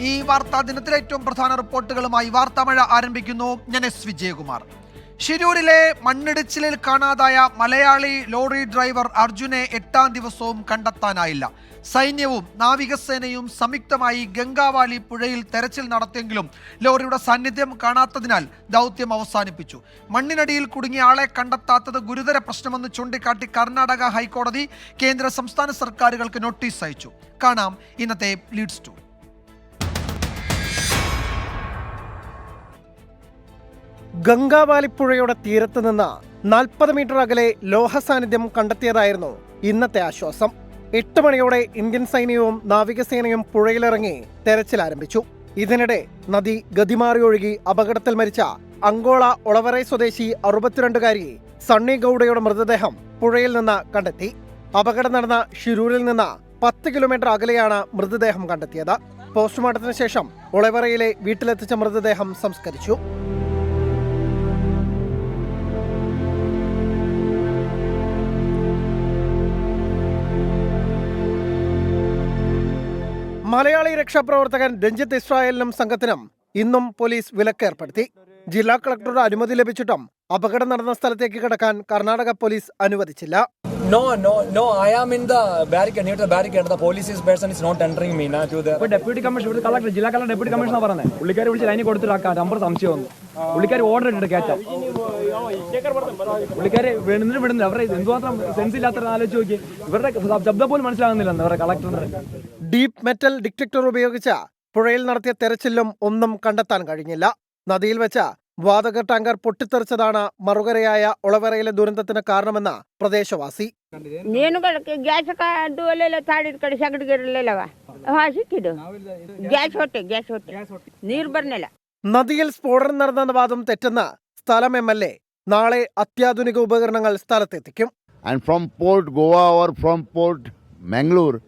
ഈ വാർത്താ ദിനത്തിലെ ഏറ്റവും പ്രധാന റിപ്പോർട്ടുകളുമായി വാർത്താമഴ ആരംഭിക്കുന്നു. ഞാൻ എസ് വിജയകുമാർ. ഷിരൂരിലെ മണ്ണിടിച്ചിലിൽ കാണാതായ മലയാളി ലോറി ഡ്രൈവർ അർജുനെ 8ാം ദിവസവും കണ്ടെത്താനായില്ല. സൈന്യവും നാവികസേനയും സംയുക്തമായി ഗംഗാവാലി പുഴയിൽ തെരച്ചിൽ നടത്തിയെങ്കിലും ലോറിയുടെ സാന്നിധ്യം കാണാത്തതിനാൽ ദൗത്യം അവസാനിപ്പിച്ചു. മണ്ണിനടിയിൽ കുടുങ്ങിയ ആളെ കണ്ടെത്താത്തത് ഗുരുതര പ്രശ്നമെന്ന് ചൂണ്ടിക്കാട്ടി കർണാടക ഹൈക്കോടതി കേന്ദ്ര സംസ്ഥാന സർക്കാരുകൾക്ക് നോട്ടീസ് അയച്ചു. കാണാം ഇന്നത്തെ ലീഡ് സ്റ്റോറി. ഗംഗാവാലിപ്പുഴയുടെ തീരത്ത് നിന്ന് 40 മീറ്റർ അകലെ ലോഹ സാന്നിധ്യം കണ്ടെത്തിയതായിരുന്നു ഇന്നത്തെ ആശ്വാസം. 8 മണിയോടെ ഇന്ത്യൻ സൈന്യവും നാവികസേനയും പുഴയിലിറങ്ങി തെരച്ചിൽ ആരംഭിച്ചു. ഇതിനിടെ നദി ഗതിമാറി ഒഴുകി അപകടത്തിൽ മരിച്ച അങ്കോള ഒളവറൈ സ്വദേശി 62-കാരി സണ്ണി ഗൌഡയുടെ മൃതദേഹം പുഴയിൽ നിന്ന് കണ്ടെത്തി. അപകടം നടന്ന ഷിരൂരിൽ നിന്ന് 10 കിലോമീറ്റർ അകലെയാണ് മൃതദേഹം കണ്ടെത്തിയത്. പോസ്റ്റ്മോർട്ടത്തിന് ശേഷം ഒളവറയിലെ വീട്ടിലെത്തിച്ച മൃതദേഹം സംസ്കരിച്ചു. മലയാളി രക്ഷാപ്രവർത്തകൻ രഞ്ജിത്ത് ഇസ്രായേലിനും സംഘത്തിനും ഇന്നും പോലീസ് വിലക്കേർപ്പെടുത്തി. ജില്ലാ കളക്ടറുടെ അനുമതി ലഭിച്ചിട്ടും അപകടം നടന്ന സ്ഥലത്തേക്ക് കടക്കാൻ കർണാടക പോലീസ് അനുവദിച്ചില്ല. No, I am in the barricade, near the barricade. The police person is not entering me now to the... Deputy Commissioner, collector, ജില്ലാ കളക്ടർ ഡെപ്യൂട്ടി കമ്മീഷണർ പറഞ്ഞത് പുള്ളിക്കാരി വിളിച്ച് ലൈനിൽ കൊടുത്തിട്ടാക്കാൻ നമ്പർ സംശയം വന്നു. പുള്ളിക്കാരി ഓർഡർ ഇട്ടിട്ട് കയറ്റാം. പുള്ളിക്കാരി വിടുന്നില്ല. അവരുടെ എന്തുമാത്രം സെൻസ് ഇല്ലാത്ത ആലോചിച്ച് നോക്കി. ഇവരുടെ ശബ്ദം പോലും മനസ്സിലാകുന്നില്ല അവരുടെ കളക്ടറിന്റെ. ഡീപ് മെറ്റൽ ഡിറ്റക്ടർ ഉപയോഗിച്ച പുഴയിൽ നടത്തിയ തെരച്ചിലും ഒന്നും കണ്ടെത്താൻ കഴിഞ്ഞില്ല. നദിയിൽ വെച്ച വാതക ടാങ്കർ പൊട്ടിത്തെറിച്ചതാണ് മറുകരയായ ഒളവറയിലെ ദുരന്തത്തിന് കാരണമെന്ന് പ്രദേശവാസി. നദിയിൽ സ്ഫോടനം നടന്ന വാദം തെറ്റെന്ന് സ്ഥലം MLA നാളെ അത്യാധുനിക ഉപകരണങ്ങൾ സ്ഥലത്തെത്തിക്കും. And from Port Goa or from Port Mangalore,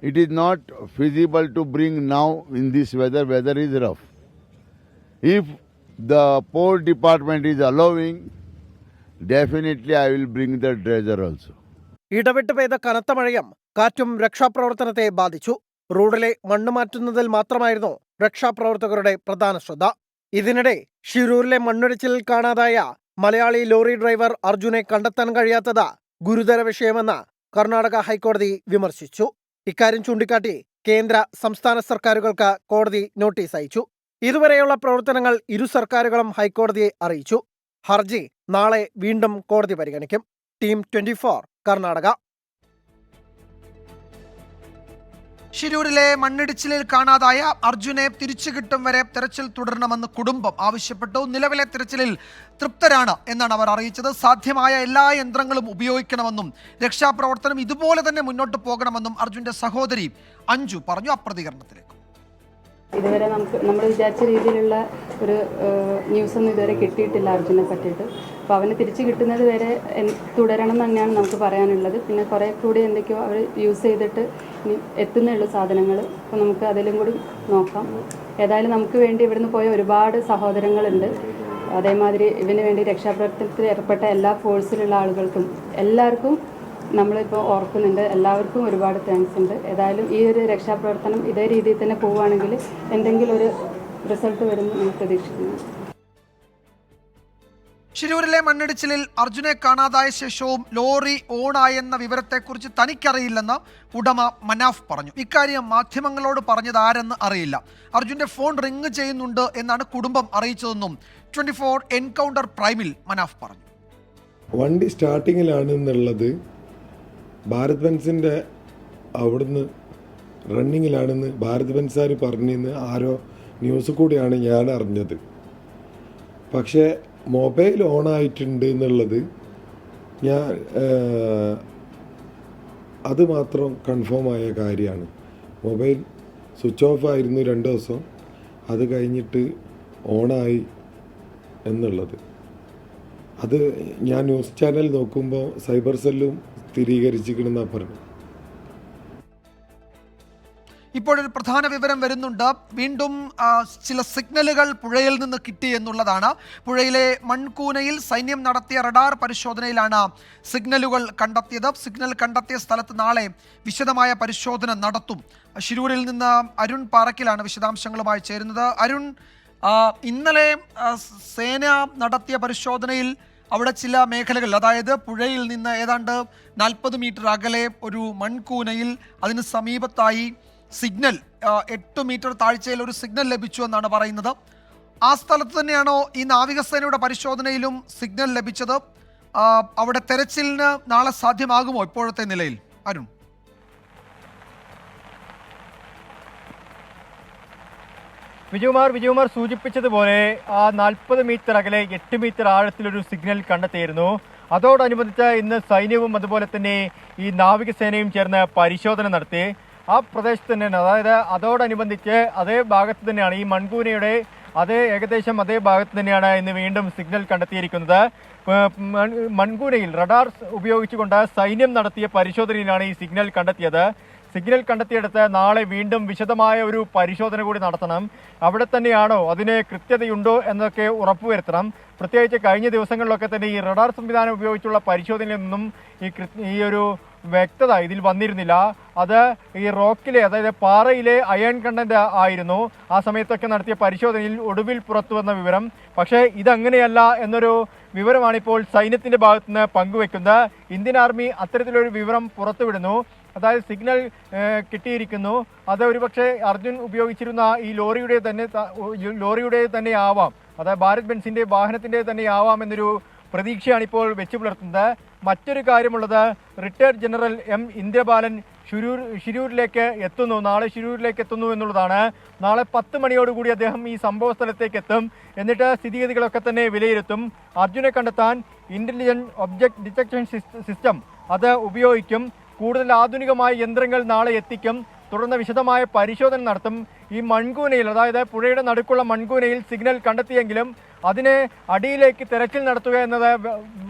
it is not feasible to bring now in this weather. Weather is rough. If the port department is allowing, definitely I will bring the dredger also. ഇടവിട്ട് പെയ്ത കനത്ത മഴയും കാറ്റും രക്ഷാപ്രവർത്തനത്തെ ബാധിച്ചു. റോഡിലെ മണ്ണ് മാറ്റുന്നതിൽ മാത്രമായിരുന്നു രക്ഷാപ്രവർത്തകരുടെ പ്രധാന ശ്രദ്ധ. ഇതിനിടെ ഷിരൂരിലെ മണ്ണിടിച്ചിലിൽ കാണാതായ മലയാളി ലോറി ഡ്രൈവർ അർജുനെ കണ്ടെത്താൻ കഴിയാത്തത് ഗുരുതര വിഷയമെന്ന് കർണാടക ഹൈക്കോടതി വിമർശിച്ചു. ഇക്കാര്യം ചൂണ്ടിക്കാട്ടി കേന്ദ്ര സംസ്ഥാന സർക്കാരുകൾക്ക് കോടതി നോട്ടീസ് അയച്ചു. ഇതുവരെയുള്ള പ്രവർത്തനങ്ങൾ ഇരു സർക്കാരുകളും ഹൈക്കോടതിയെ അറിയിച്ചു. ഹർജി നാളെ വീണ്ടും കോടതി പരിഗണിക്കും. ടീം 24 കർണാടക. ഷിരൂരിലെ മണ്ണിടിച്ചിലിൽ കാണാതായ അർജുനെ തിരിച്ചു കിട്ടും വരെ തെരച്ചിൽ തുടരണമെന്ന് കുടുംബം ആവശ്യപ്പെട്ടു. നിലവിലെ തെരച്ചിലിൽ തൃപ്തരാണ് എന്നാണ് അവർ അറിയിച്ചത്. സാധ്യമായ എല്ലാ യന്ത്രങ്ങളും ഉപയോഗിക്കണമെന്നും രക്ഷാപ്രവർത്തനം ഇതുപോലെ തന്നെ മുന്നോട്ട് പോകണമെന്നും അർജുന്റെ സഹോദരി അഞ്ജു പറഞ്ഞു. പ്രതികരണത്തിലേക്ക് ഇതുവരെ നമ്മൾ വിചാരിച്ച രീതിയിലുള്ള ഒരു ന്യൂസൊന്നും ഇതുവരെ കിട്ടിയിട്ടില്ല അർജുനെ പറ്റിയിട്ട്. അപ്പോൾ അവന് തിരിച്ചു കിട്ടുന്നത് വരെ തുടരണം തന്നെയാണ് നമുക്ക് പറയാനുള്ളത്. പിന്നെ കുറേ കൂടി എന്തൊക്കെയോ അവർ യൂസ് ചെയ്തിട്ട് ഇനി എത്തുന്നുള്ളൂ സാധനങ്ങൾ. അപ്പോൾ നമുക്ക് അതിലും കൂടി നോക്കാം. ഏതായാലും നമുക്ക് വേണ്ടി ഇവിടുന്ന് പോയ ഒരുപാട് സഹോദരങ്ങളുണ്ട്. അതേമാതിരി ഇവന് വേണ്ടി രക്ഷാപ്രവർത്തനത്തിൽ ഏർപ്പെട്ട എല്ലാ ഫോഴ്സിലുള്ള ആളുകൾക്കും എല്ലാവർക്കും നമ്മളിപ്പോൾ ഓർക്കുന്നുണ്ട്. എല്ലാവർക്കും ഒരുപാട് താങ്ക്സ് ഉണ്ട്. ഏതായാലും ഈ ഒരു രക്ഷാപ്രവർത്തനം ഇതേ രീതിയിൽ തന്നെ പോവുകയാണെങ്കിൽ എന്തെങ്കിലും ഒരു റിസൾട്ട് വരുമെന്ന് നമ്മൾ പ്രതീക്ഷിക്കുന്നു. ഷിരൂരിലെ മണ്ണിടിച്ചിലിൽ അർജുനെ കാണാതായ ശേഷവും ലോറി ഓണായെന്ന വിവരത്തെക്കുറിച്ച് തനിക്കറിയില്ലെന്ന് ഉടമ മനാഫ് പറഞ്ഞു. ഇക്കാര്യം മാധ്യമങ്ങളോട് പറഞ്ഞത് ആരെന്ന് അറിയില്ല. അർജുന്റെ ഫോൺ റിങ് ചെയ്യുന്നുണ്ട് എന്നാണ് കുടുംബം അറിയിച്ചതെന്നും 24 എൻകൗണ്ടർ പ്രൈമിൽ മനാഫ് പറഞ്ഞു. വണ്ടി സ്റ്റാർട്ടിങ്ങിലാണെന്നുള്ളത് ഭാരത് ബെൻസിൻ്റെ അവിടുന്ന് റണ്ണിങ്ങിലാണെന്ന് ഭാരത് ബെൻസാർ പറഞ്ഞെന്ന് ആരോ ന്യൂസ് കൂടിയാണ് ഞാൻ അറിഞ്ഞത്. പക്ഷേ മൊബൈൽ ഓണായിട്ടുണ്ട് എന്നുള്ളത് അത് മാത്രം കൺഫേമായ കാര്യമാണ്. മൊബൈൽ സ്വിച്ച് ഓഫ് ആയിരുന്നു 2 ദിവസം, അത് കഴിഞ്ഞിട്ട് ഓണായി എന്നുള്ളത്. അത് ഞാൻ ന്യൂസ് ചാനൽ നോക്കുമ്പോൾ സൈബർ സെല്ലും സ്ഥിരീകരിച്ചിരിക്കണമെന്നാണ് പറഞ്ഞു. ഇപ്പോഴൊരു പ്രധാന വിവരം വരുന്നുണ്ട്. വീണ്ടും ചില സിഗ്നലുകൾ പുഴയിൽ നിന്ന് കിട്ടി എന്നുള്ളതാണ്. പുഴയിലെ മൺകൂനയിൽ സൈന്യം നടത്തിയ റഡാർ പരിശോധനയിലാണ് സിഗ്നലുകൾ കണ്ടെത്തിയത്. സിഗ്നൽ കണ്ടെത്തിയ സ്ഥലത്ത് നാളെ വിശദമായ പരിശോധന നടത്തും. ശിരൂരിൽ നിന്ന് അരുൺ പാറക്കിലാണ് വിശദാംശങ്ങളുമായി ചേരുന്നത്. അരുൺ, ഇന്നലെ സേന നടത്തിയ പരിശോധനയിൽ അവിടെ ചില മേഖലകൾ, അതായത് പുഴയിൽ നിന്ന് ഏതാണ്ട് 40 മീറ്റർ അകലെ ഒരു മൺകൂനയിൽ അതിന് സമീപത്തായി സിഗ്നൽ 8 മീറ്റർ താഴ്ചയിൽ ഒരു സിഗ്നൽ ലഭിച്ചു എന്നാണ് പറയുന്നത്. ആ സ്ഥലത്ത് തന്നെയാണോ ഈ നാവികസേനയുടെ പരിശോധനയിലും സിഗ്നൽ ലഭിച്ചത്? അവിടെ തെരച്ചിലിന് നാളെ സാധ്യമാകുമോ ഇപ്പോഴത്തെ നിലയിൽ? അരുൺ, വിജയകുമാർ സൂചിപ്പിച്ചതുപോലെ ആ 40 മീറ്റർ അകലെ 8 മീറ്റർ ആഴത്തിലൊരു സിഗ്നൽ കണ്ടെത്തിയിരുന്നു. അതോടനുബന്ധിച്ച് ഇന്ന് സൈന്യവും അതുപോലെ തന്നെ ഈ നാവികസേനയും ചേർന്ന് പരിശോധന നടത്തി. ആ പ്രദേശത്ത് തന്നെയാണ്, അതായത് അതോടനുബന്ധിച്ച് അതേ ഭാഗത്ത് തന്നെയാണ് ഈ മൺകൂനയുടെ ഏകദേശം അതേ ഭാഗത്ത് തന്നെയാണ് ഇന്ന് വീണ്ടും സിഗ്നൽ കണ്ടെത്തിയിരിക്കുന്നത്. മൺകൂനയിൽ റഡാർ ഉപയോഗിച്ചുകൊണ്ട് സൈന്യം നടത്തിയ പരിശോധനയിലാണ് ഈ സിഗ്നൽ കണ്ടെത്തിയത്. സിഗ്നൽ കണ്ടെത്തിയെടുത്ത് നാളെ വീണ്ടും വിശദമായ ഒരു പരിശോധന കൂടി നടത്തണം. അവിടെ തന്നെയാണോ, അതിന് കൃത്യതയുണ്ടോ എന്നൊക്കെ ഉറപ്പുവരുത്തണം. പ്രത്യേകിച്ച് കഴിഞ്ഞ ദിവസങ്ങളിലൊക്കെ തന്നെ ഈ റഡാർ സംവിധാനം ഉപയോഗിച്ചുള്ള പരിശോധനയിൽ നിന്നും ഈ ഒരു വ്യക്തത ഇതിൽ വന്നിരുന്നില്ല. അത് ഈ റോക്കിലെ, അതായത് പാറയിലെ അയൺ കണ്ടന്റ് ആയിരുന്നു. ആ സമയത്തൊക്കെ നടത്തിയ പരിശോധനയിൽ ഒടുവിൽ പുറത്തു വന്ന വിവരം. പക്ഷേ ഇതങ്ങനെയല്ല എന്നൊരു വിവരമാണ് ഇപ്പോൾ സൈന്യത്തിന്റെ ഭാഗത്തുനിന്ന് പങ്കുവെക്കുന്നത്. ഇന്ത്യൻ ആർമി അത്തരത്തിലൊരു വിവരം പുറത്തുവിടുന്നു. അതായത് സിഗ്നൽ കിട്ടിയിരിക്കുന്നു, അത് ഒരുപക്ഷെ അർജുൻ ഉപയോഗിച്ചിരുന്ന ഈ ലോറിയുടെ തന്നെ ആവാം, അതായത് ഭാരത് ബെൻസിന്റെ വാഹനത്തിന്റെ തന്നെ ആവാം എന്നൊരു പ്രതീക്ഷയാണ് ഇപ്പോൾ വെച്ചു പുലർത്തുന്നത്. മറ്റൊരു കാര്യമുള്ളത്, റിട്ടയർഡ് ജനറൽ എം ഇന്ദ്രബാലൻ ശിരൂരിലേക്ക് എത്തുന്നു, നാളെ ശിരൂരിലേക്ക് എത്തുന്നു എന്നുള്ളതാണ്. നാളെ 10 മണിയോടുകൂടി അദ്ദേഹം ഈ സംഭവ സ്ഥലത്തേക്ക് എത്തും. എന്നിട്ട് സ്ഥിതിഗതികളൊക്കെ തന്നെ വിലയിരുത്തും. അർജുനെ കണ്ടെത്താൻ ഇന്റലിജന്റ് ഒബ്ജക്ട് ഡിറ്റക്ഷൻ സിസ്റ്റം അത് ഉപയോഗിക്കും. കൂടുതൽ ആധുനികമായ യന്ത്രങ്ങൾ നാളെ എത്തിക്കും. തുടർന്ന് വിശദമായ പരിശോധന നടത്തും. ഈ മൺകൂനയിൽ, അതായത് പുഴയുടെ നടുക്കുള്ള മൺകൂനയിൽ സിഗ്നൽ കണ്ടെത്തിയെങ്കിലും അതിനെ അടിയിലേക്ക് തെരച്ചിൽ നടത്തുക എന്നത്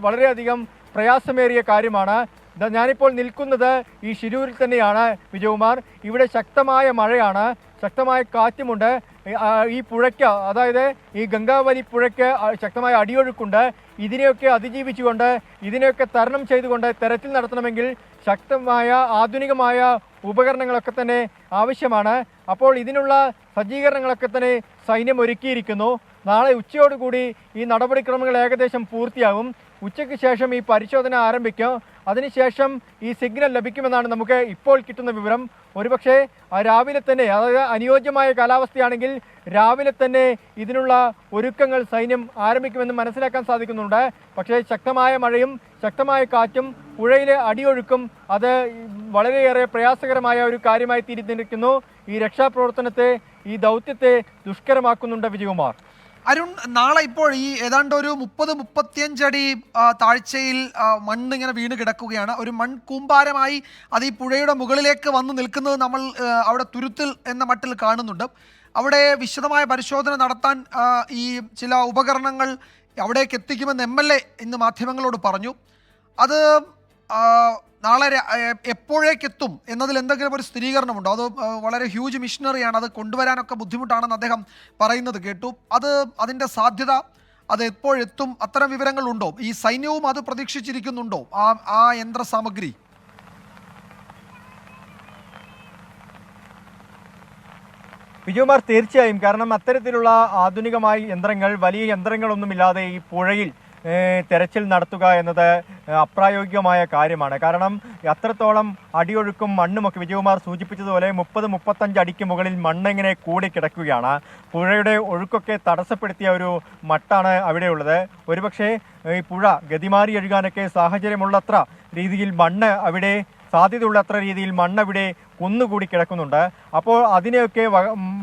വളരെയധികം പ്രയാസമേറിയ കാര്യമാണ്. ഞാനിപ്പോൾ നിൽക്കുന്നത് ഈ ശിരൂരിൽ തന്നെയാണ് വിജയകുമാർ. ഇവിടെ ശക്തമായ മഴയാണ്, ശക്തമായ കാറ്റുമുണ്ട്. ഈ പുഴയ്ക്ക്, അതായത് ഈ ഗംഗാവലി പുഴയ്ക്ക് ശക്തമായ അടിയൊഴുക്കുണ്ട്. ഇതിനെയൊക്കെ അതിജീവിച്ചുകൊണ്ട്, ഇതിനെയൊക്കെ തരണം ചെയ്തുകൊണ്ട് തെരച്ചിൽ നടത്തണമെങ്കിൽ ശക്തമായ ആധുനികമായ ഉപകരണങ്ങളൊക്കെ തന്നെ ആവശ്യമാണ്. അപ്പോൾ ഇതിനുള്ള സജ്ജീകരണങ്ങളൊക്കെ തന്നെ സൈന്യം ഒരുക്കിയിരിക്കുന്നു. നാളെ ഉച്ചയോടുകൂടി ഈ നടപടിക്രമങ്ങൾ ഏകദേശം പൂർത്തിയാകും. ഉച്ചയ്ക്ക് ശേഷം ഈ പരിശോധന ആരംഭിക്കും. അതിനുശേഷം ഈ സിഗ്നൽ ലഭിക്കുമെന്നാണ് നമുക്ക് ഇപ്പോൾ കിട്ടുന്ന വിവരം. ഒരുപക്ഷെ രാവിലെ തന്നെ, അതായത് അനുയോജ്യമായ കാലാവസ്ഥയാണെങ്കിൽ രാവിലെ തന്നെ ഇതിനുള്ള ഒരുക്കങ്ങൾ സൈന്യം ആരംഭിക്കുമെന്ന് മനസ്സിലാക്കാൻ സാധിക്കുന്നുണ്ട്. പക്ഷേ ശക്തമായ മഴയും ശക്തമായ കാറ്റും പുഴയിലെ അടിയൊഴുക്കും അത് വളരെയേറെ പ്രയാസകരമായ ഒരു കാര്യമായി തീരുന്നിരിക്കുന്നു. ഈ രക്ഷാപ്രവർത്തനത്തെ, ഈ ദൗത്യത്തെ ദുഷ്കരമാക്കുന്നുണ്ട് വിജയകുമാർ. അരുൺ, നാളെ ഇപ്പോൾ ഈ ഏതാണ്ട് ഒരു 30-35 അടി താഴ്ചയിൽ മണ്ണിങ്ങനെ വീണ് കിടക്കുകയാണ്. ഒരു മൺകൂമ്പാരമായി അത് ഈ പുഴയുടെ മുകളിലേക്ക് വന്ന് നിൽക്കുന്നത് നമ്മൾ അവിടെ തുരുത്തിൽ എന്ന മട്ടിൽ കാണുന്നുണ്ട്. അവിടെ വിശദമായ പരിശോധന നടത്താൻ ഈ ചില ഉപകരണങ്ങൾ അവിടേക്ക് എത്തിക്കുമെന്ന് MLA ഇന്ന് മാധ്യമങ്ങളോട് പറഞ്ഞു. അത് നാളെ എപ്പോഴേക്കെത്തും എന്നതിൽ എന്തെങ്കിലും ഒരു സ്ഥിരീകരണമുണ്ടോ? അത് വളരെ ഹ്യൂജ് മിഷനറിയാണ്, അത് കൊണ്ടുവരാനൊക്കെ ബുദ്ധിമുട്ടാണെന്ന് അദ്ദേഹം പറയുന്നത് കേട്ടു. അതിൻ്റെ സാധ്യത, അത് എപ്പോഴെത്തും, അത്തരം വിവരങ്ങളുണ്ടോ? ഈ സൈന്യവും അത് പ്രതീക്ഷിച്ചിരിക്കുന്നുണ്ടോ ആ യന്ത്ര സാമഗ്രി? വിജയകുമാർ, തീർച്ചയായും. കാരണം അത്തരത്തിലുള്ള ആധുനികമായ യന്ത്രങ്ങൾ, വലിയ യന്ത്രങ്ങളൊന്നുമില്ലാതെ ഈ പുഴയിൽ തെരച്ചിൽ നടത്തുക എന്നത് അപ്രായോഗികമായ കാര്യമാണ്. കാരണം അത്രത്തോളം അടിയൊഴുക്കും മണ്ണുമൊക്കെ വിജയകുമാർ സൂചിപ്പിച്ചതുപോലെ 30-35 അടിക്ക് മുകളിൽ മണ്ണിങ്ങനെ കൂടിക്കിടക്കുകയാണ്. പുഴയുടെ ഒഴുക്കൊക്കെ തടസ്സപ്പെടുത്തിയ ഒരു മട്ടാണ് അവിടെയുള്ളത്. ഒരുപക്ഷെ ഈ പുഴ ഗതിമാറി ഒഴുകാനൊക്കെ സാഹചര്യമുള്ളത്ര രീതിയിൽ മണ്ണ് അവിടെ, സാധ്യതയുള്ളത്ര രീതിയിൽ മണ്ണവിടെ കുന്നുകൂടി കിടക്കുന്നുണ്ട്. അപ്പോൾ അതിനെയൊക്കെ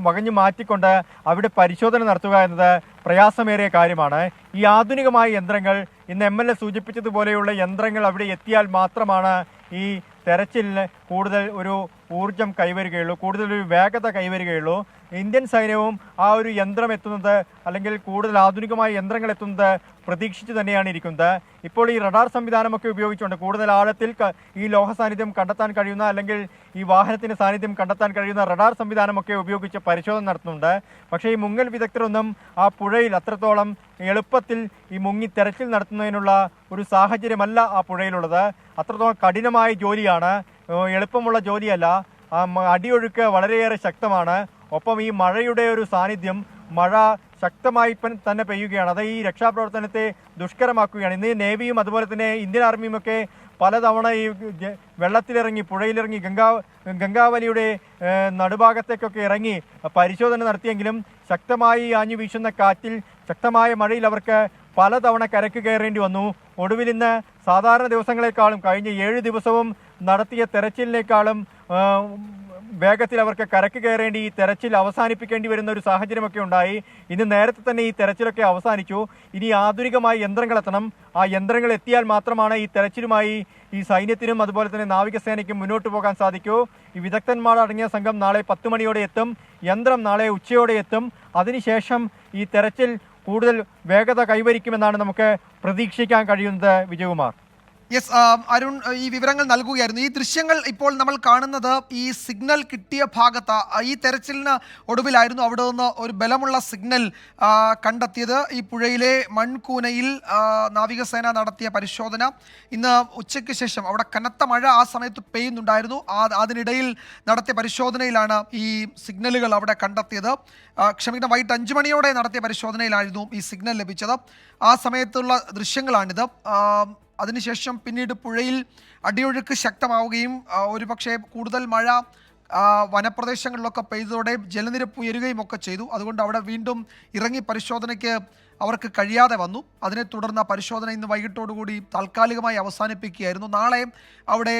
വകഞ്ഞു മാറ്റിക്കൊണ്ട് അവിടെ പരിശോധന നടത്തുക എന്നത് പ്രയാസമേറിയ കാര്യമാണ്. ഈ ആധുനികമായ യന്ത്രങ്ങൾ, ഇന്ന് MLA സൂചിപ്പിച്ചതുപോലെയുള്ള യന്ത്രങ്ങൾ അവിടെ എത്തിയാൽ മാത്രമാണ് ഈ തെരച്ചിലിന് കൂടുതൽ ഒരു ഊർജം കൈവരികയുള്ളൂ, കൂടുതലൊരു വേഗത കൈവരികയുള്ളൂ. ഇന്ത്യൻ സൈന്യവും ആ ഒരു യന്ത്രം എത്തുന്നത്, അല്ലെങ്കിൽ കൂടുതൽ ആധുനികമായ യന്ത്രങ്ങൾ എത്തുന്നത് പ്രതീക്ഷിച്ചു തന്നെയാണ് ഇരിക്കുന്നത്. ഇപ്പോൾ ഈ റഡാർ സംവിധാനമൊക്കെ ഉപയോഗിച്ചുകൊണ്ട് കൂടുതൽ ആഴത്തിൽ ഈ ലോഹ സാന്നിധ്യം കണ്ടെത്താൻ കഴിയുന്ന, അല്ലെങ്കിൽ ഈ വാഹനത്തിന്റെ സാന്നിധ്യം കണ്ടെത്താൻ കഴിയുന്ന റഡാർ സംവിധാനമൊക്കെ ഉപയോഗിച്ച് പരിശോധന നടത്തുന്നുണ്ട്. പക്ഷേ ഈ മുങ്ങൽ വിദഗ്ധരൊന്നും ആ പുഴയിൽ അത്രത്തോളം എളുപ്പത്തിൽ ഈ മുങ്ങി തെരച്ചിൽ നടത്തുന്നതിനുള്ള ഒരു സാഹചര്യമല്ല ആ പുഴയിലുള്ളത്. അത്രത്തോളം കഠിനമായ ജോലിയാണ്, എളുപ്പമുള്ള ജോലിയല്ല. അടിയൊഴുക്ക് വളരെയേറെ ശക്തമാണ്. ഒപ്പം ഈ മഴയുടെ ഒരു സാന്നിധ്യം, മഴ ശക്തമായി തന്നെ പെയ്യുകയാണ്. അത് ഈ രക്ഷാപ്രവർത്തനത്തെ ദുഷ്കരമാക്കുകയാണ്. ഇന്ന് നേവിയും അതുപോലെ തന്നെ ഇന്ത്യൻ ആർമിയും ഒക്കെ പലതവണ ഈ വെള്ളത്തിലിറങ്ങി, പുഴയിലിറങ്ങി, ഗംഗാവലിയുടെ നടുഭാഗത്തേക്കൊക്കെ ഇറങ്ങി പരിശോധന നടത്തിയെങ്കിലും ശക്തമായി ആഞ്ഞു വീശുന്ന കാറ്റിൽ, ശക്തമായ മഴയിൽ അവർക്ക് പലതവണ കരക്ക് കയറേണ്ടി വന്നു. ഒടുവിൽ ഇന്ന് സാധാരണ ദിവസങ്ങളെക്കാളും, കഴിഞ്ഞ 7 ദിവസവും നടത്തിയ തെരച്ചിലിനേക്കാളും വേഗത്തിൽ അവർക്ക് കരക്ക് കയറേണ്ടി, ഈ തെരച്ചിൽ അവസാനിപ്പിക്കേണ്ടി വരുന്ന ഒരു സാഹചര്യമൊക്കെ ഉണ്ടായി. ഇന്ന് നേരത്തെ തന്നെ ഈ തെരച്ചിലൊക്കെ അവസാനിച്ചു. ഇനി ആധുനികമായ യന്ത്രങ്ങൾ എത്തണം. ആ യന്ത്രങ്ങൾ എത്തിയാൽ മാത്രമാണ് ഈ തെരച്ചിലുമായി ഈ സൈന്യത്തിനും അതുപോലെ തന്നെ നാവികസേനയ്ക്കും മുന്നോട്ട് പോകാൻ സാധിക്കൂ. ഈ വിദഗ്ധന്മാരടങ്ങിയ സംഘം നാളെ 10 മണിയോടെ എത്തും. യന്ത്രം നാളെ ഉച്ചയോടെ എത്തും. അതിനുശേഷം ഈ തെരച്ചിൽ കൂടുതൽ വേഗത കൈവരിക്കുമെന്നാണ് നമുക്ക് പ്രതീക്ഷിക്കാൻ കഴിയുന്നത്. വിജയകുമാർ. യെസ്, അരുൺ ഈ വിവരങ്ങൾ നൽകുകയായിരുന്നു. ഈ ദൃശ്യങ്ങൾ ഇപ്പോൾ നമ്മൾ കാണുന്നത് ഈ സിഗ്നൽ കിട്ടിയ ഭാഗത്ത്, ഈ തെരച്ചിലിന് ഒടുവിലായിരുന്നു അവിടെ നിന്ന് ഒരു ബലമുള്ള സിഗ്നൽ കണ്ടെത്തിയത്. ഈ പുഴയിലെ മൺകൂനയിൽ നാവികസേന നടത്തിയ പരിശോധന ഇന്ന് ഉച്ചയ്ക്ക് ശേഷം, അവിടെ കനത്ത മഴ ആ സമയത്ത് പെയ്യുന്നുണ്ടായിരുന്നു, അതിനിടയിൽ നടത്തിയ പരിശോധനയിലാണ് ഈ സിഗ്നലുകൾ അവിടെ കണ്ടെത്തിയത്. ക്ഷമിക്കണം, വൈകിട്ട് 5 മണിയോടെ നടത്തിയ പരിശോധനയിലായിരുന്നു ഈ സിഗ്നൽ ലഭിച്ചത്. ആ സമയത്തുള്ള ദൃശ്യങ്ങളാണിത്. അതിനുശേഷം പിന്നീട് പുഴയിൽ അടിയൊഴുക്ക് ശക്തമാവുകയും ഒരുപക്ഷെ കൂടുതൽ മഴ വനപ്രദേശങ്ങളിലൊക്കെ പെയ്തതോടെ ജലനിരപ്പ് ഉയരുകയും ഒക്കെ ചെയ്തു. അതുകൊണ്ട് അവിടെ വീണ്ടും ഇറങ്ങി പരിശോധനയ്ക്ക് അവർക്ക് കഴിയാതെ വന്നു. അതിനെ തുടർന്ന് പരിശോധന ഇന്ന് വൈകിട്ടോടുകൂടി താൽക്കാലികമായി അവസാനിപ്പിക്കുകയായിരുന്നു. നാളെ അവിടെ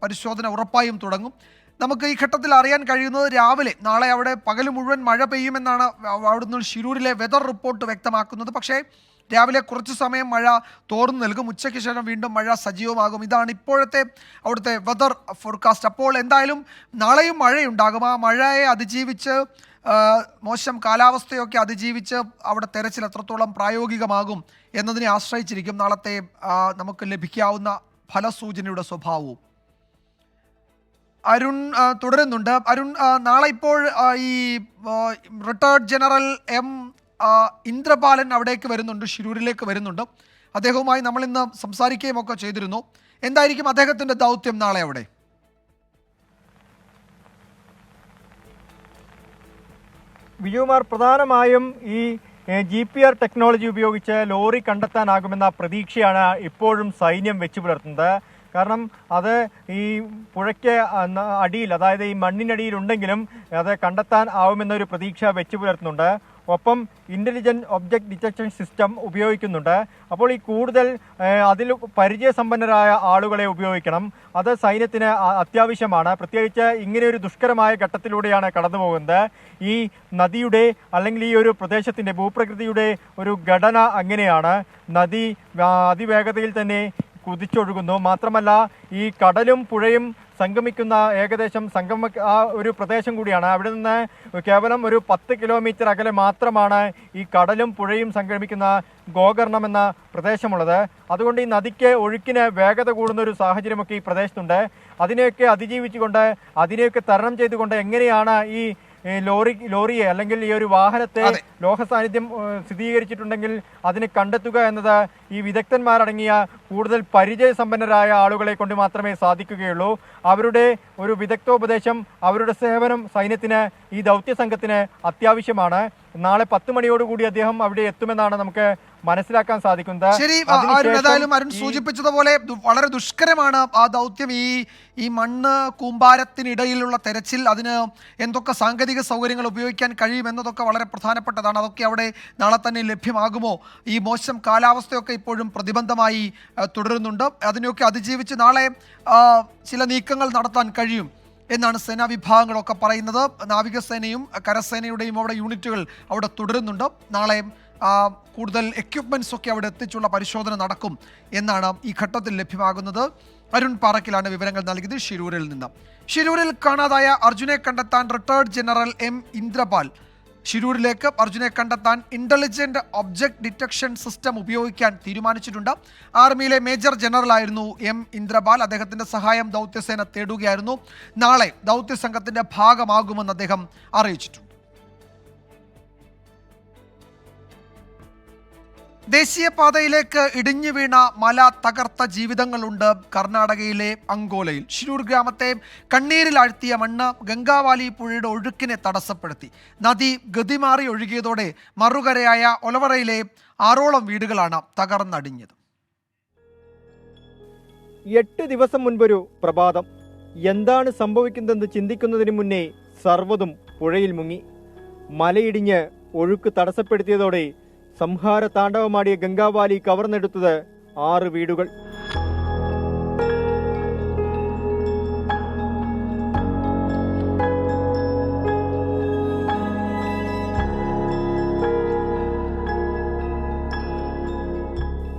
പരിശോധന ഉറപ്പായും തുടങ്ങും. നമുക്ക് ഈ ഘട്ടത്തിൽ അറിയാൻ കഴിയുന്നത് രാവിലെ, നാളെ അവിടെ പകൽ മുഴുവൻ മഴ പെയ്യുമെന്നാണ് അവിടുന്ന് ഷിരൂരിലെ വെതർ റിപ്പോർട്ട് വ്യക്തമാക്കുന്നത്. പക്ഷേ രാവിലെ കുറച്ച് സമയം മഴ തോർന്നു നിൽക്കും, ഉച്ചയ്ക്ക് ശേഷം വീണ്ടും മഴ സജീവമാകും. ഇതാണ് ഇപ്പോഴത്തെ അവിടുത്തെ വെതർ ഫോർകാസ്റ്റ്. അപ്പോൾ എന്തായാലും നാളെയും മഴയുണ്ടാകും. ആ മഴയെ അതിജീവിച്ച്, മോശം കാലാവസ്ഥയൊക്കെ അതിജീവിച്ച് അവിടെ തെരച്ചിൽ എത്രത്തോളം പ്രായോഗികമാകും എന്നതിനെ ആശ്രയിച്ചിരിക്കും നാളത്തെ നമുക്ക് ലഭിക്കാവുന്ന ഫലസൂചനയുടെ സ്വഭാവവും. അരുൺ തുടരുന്നുണ്ട്. അരുൺ, നാളെ ഇപ്പോൾ ഈ റിട്ടയർഡ് ജനറൽ എം ഇന്ദ്രപാലൻ അവിടേക്ക് വരുന്നുണ്ട്, ഷിരൂരിലേക്ക് വരുന്നുണ്ട്. അദ്ദേഹവുമായി നമ്മൾ ഇന്ന് സംസാരിക്കുകയും ഒക്കെ ചെയ്തിരുന്നു. എന്തായിരിക്കും അദ്ദേഹത്തിൻ്റെ ദൗത്യം നാളെ അവിടെ? വിജയകുമാർ, പ്രധാനമായും ഈ GPR ടെക്നോളജി ഉപയോഗിച്ച് ലോറി കണ്ടെത്താനാകുമെന്ന പ്രതീക്ഷയാണ് ഇപ്പോഴും സൈന്യം വെച്ചു പുലർത്തുന്നത്. കാരണം അത് ഈ പുഴയ്ക്ക് അടിയിൽ, അതായത് ഈ മണ്ണിനടിയിലുണ്ടെങ്കിലും അത് കണ്ടെത്താൻ ആവുമെന്നൊരു പ്രതീക്ഷ വെച്ചു പുലർത്തുന്നുണ്ട്. ഒപ്പം ഇൻ്റലിജൻറ്റ് ഒബ്ജക്റ്റ് ഡിറ്റക്ഷൻ സിസ്റ്റം ഉപയോഗിക്കുന്നുണ്ട്. അപ്പോൾ ഈ കൂടുതൽ അതിൽ പരിചയസമ്പന്നരായ ആളുകളെ ഉപയോഗിക്കണം. അത് സൈന്യത്തിന് അത്യാവശ്യമാണ്. പ്രത്യേകിച്ച് ഇങ്ങനെയൊരു ദുഷ്കരമായ ഘട്ടത്തിലൂടെയാണ് കടന്നു പോകുന്നത്. ഈ നദിയുടെ, അല്ലെങ്കിൽ ഈ ഒരു പ്രദേശത്തിൻ്റെ ഭൂപ്രകൃതിയുടെ ഒരു ഘടന അങ്ങനെയാണ്. നദി അതിവേഗതയിൽ തന്നെ കുതിച്ചൊഴുകുന്നു. മാത്രമല്ല ഈ കടലും പുഴയും സംഗമിക്കുന്ന ഏകദേശം ആ ഒരു പ്രദേശം കൂടിയാണ്. അവിടെ നിന്ന് കേവലം ഒരു 10 കിലോമീറ്റർ അകലെ മാത്രമാണ് ഈ കടലും പുഴയും സംഗമിക്കുന്ന ഗോകർണം എന്ന പ്രദേശമുള്ളത്. അതുകൊണ്ട് ഈ നദിക്ക് ഒഴുക്കിന് വേഗത കൂടുന്ന ഒരു സാഹചര്യമൊക്കെ ഈ പ്രദേശത്തുണ്ട്. അതിനെയൊക്കെ അതിജീവിച്ചുകൊണ്ട്, അതിനെയൊക്കെ തരണം ചെയ്തുകൊണ്ട് എങ്ങനെയാണ് ഈ ലോറിയെ, അല്ലെങ്കിൽ ഈ ഒരു വാഹനത്തെ ലോഹ സാന്നിധ്യം സ്ഥിരീകരിച്ചിട്ടുണ്ടെങ്കിൽ അതിനെ കണ്ടെത്തുക എന്നത് ഈ വിദഗ്ധന്മാരടങ്ങിയ കൂടുതൽ പരിചയസമ്പന്നരായ ആളുകളെ കൊണ്ട് മാത്രമേ സാധിക്കുകയുള്ളൂ. അവരുടെ ഒരു വിദഗ്ധോപദേശം, അവരുടെ സേവനം സൈന്യത്തിന്, ഈ ദൗത്യ സംഘത്തിന് അത്യാവശ്യമാണ്. നാളെ 10 മണിയോടുകൂടി അദ്ദേഹം അവിടെ എത്തുമെന്നാണ് നമുക്ക് മനസ്സിലാക്കാൻ സാധിക്കുന്നത്. ശരി, ഏതായാലും അരുൺ സൂചിപ്പിച്ചതുപോലെ വളരെ ദുഷ്കരമാണ് ആ ദൗത്യം. ഈ മണ്ണ് കൂമ്പാരത്തിനിടയിലുള്ള തെരച്ചിൽ, അതിന് എന്തൊക്കെ സാങ്കേതിക സൗകര്യങ്ങൾ ഉപയോഗിക്കാൻ കഴിയുമെന്നതൊക്കെ വളരെ പ്രധാനപ്പെട്ടതാണ്. അതൊക്കെ അവിടെ നാളെ തന്നെ ലഭ്യമാകുമോ? ഈ മോശം കാലാവസ്ഥയൊക്കെ ഇപ്പോഴും പ്രതിബന്ധമായി തുടരുന്നുണ്ട്. അതിനെയൊക്കെ അതിജീവിച്ച് നാളെ ചില നീക്കങ്ങൾ നടത്താൻ കഴിയും എന്നാണ് സേനാ വിഭാഗങ്ങളൊക്കെ പറയുന്നത്. നാവികസേനയും കരസേനയുടെയും അവിടെ യൂണിറ്റുകൾ അവിടെ തുടരുന്നുണ്ട്. നാളെ കൂടുതൽ എക്യുപ്മെൻറ്റ്സ് ഒക്കെ അവിടെ എത്തിച്ചുള്ള പരിശോധന നടക്കും എന്നാണ് ഈ ഘട്ടത്തിൽ ലഭ്യമാകുന്നത്. അരുൺ പാറക്കിലാണ് വിവരങ്ങൾ നൽകിയത് ഷിരൂരിൽ നിന്ന്. ഷിരൂരിൽ കാണാതായ അർജുനെ കണ്ടെത്താൻ റിട്ടയർഡ് ജനറൽ എം ഇന്ദ്രപാൽ ഷിരൂരിലേക്ക് അർജുനെ കണ്ടെത്താൻ ഇന്റലിജന്റ് ഒബ്ജക്ട് ഡിറ്റക്ഷൻ സിസ്റ്റം ഉപയോഗിക്കാൻ തീരുമാനിച്ചിട്ടുണ്ട്. ആർമിയിലെ മേജർ ജനറലായിരുന്നു എം ഇന്ദ്രപാൽ. അദ്ദേഹത്തിന്റെ സഹായം ദൗത്യസേന തേടുകയായിരുന്നു. നാളെ ദൗത്യസംഘത്തിന്റെ ഭാഗമാകുമെന്ന് അദ്ദേഹം അറിയിച്ചിട്ടുണ്ട്. ദേശീയപാതയിലേക്ക് ഇടിഞ്ഞു വീണ മല തകർത്ത ജീവിതങ്ങളുണ്ട് കർണാടകയിലെ അങ്കോലയിൽ. ഷിരൂർ ഗ്രാമത്തെ കണ്ണീരിലാഴ്ത്തിയ മണ്ണ് ഗംഗാവാലി പുഴയുടെ ഒഴുക്കിനെ തടസ്സപ്പെടുത്തി. നദി ഗതിമാറി ഒഴുകിയതോടെ മറുകരയായ ഒലവറയിലെ 6ഓളം വീടുകളാണ് തകർന്നടിഞ്ഞത്. 8 ദിവസം മുൻപൊരു പ്രഭാതം. എന്താണ് സംഭവിക്കുന്നതെന്ന് ചിന്തിക്കുന്നതിന് മുന്നേ സർവ്വതും പുഴയിൽ മുങ്ങി. മലയിടിഞ്ഞ് ഒഴുക്ക് തടസ്സപ്പെടുത്തിയതോടെ സംഹാര താണ്ഡവമാടിയ ഗംഗാവാലി കവർന്നെടുത്തത് 6 വീടുകൾ.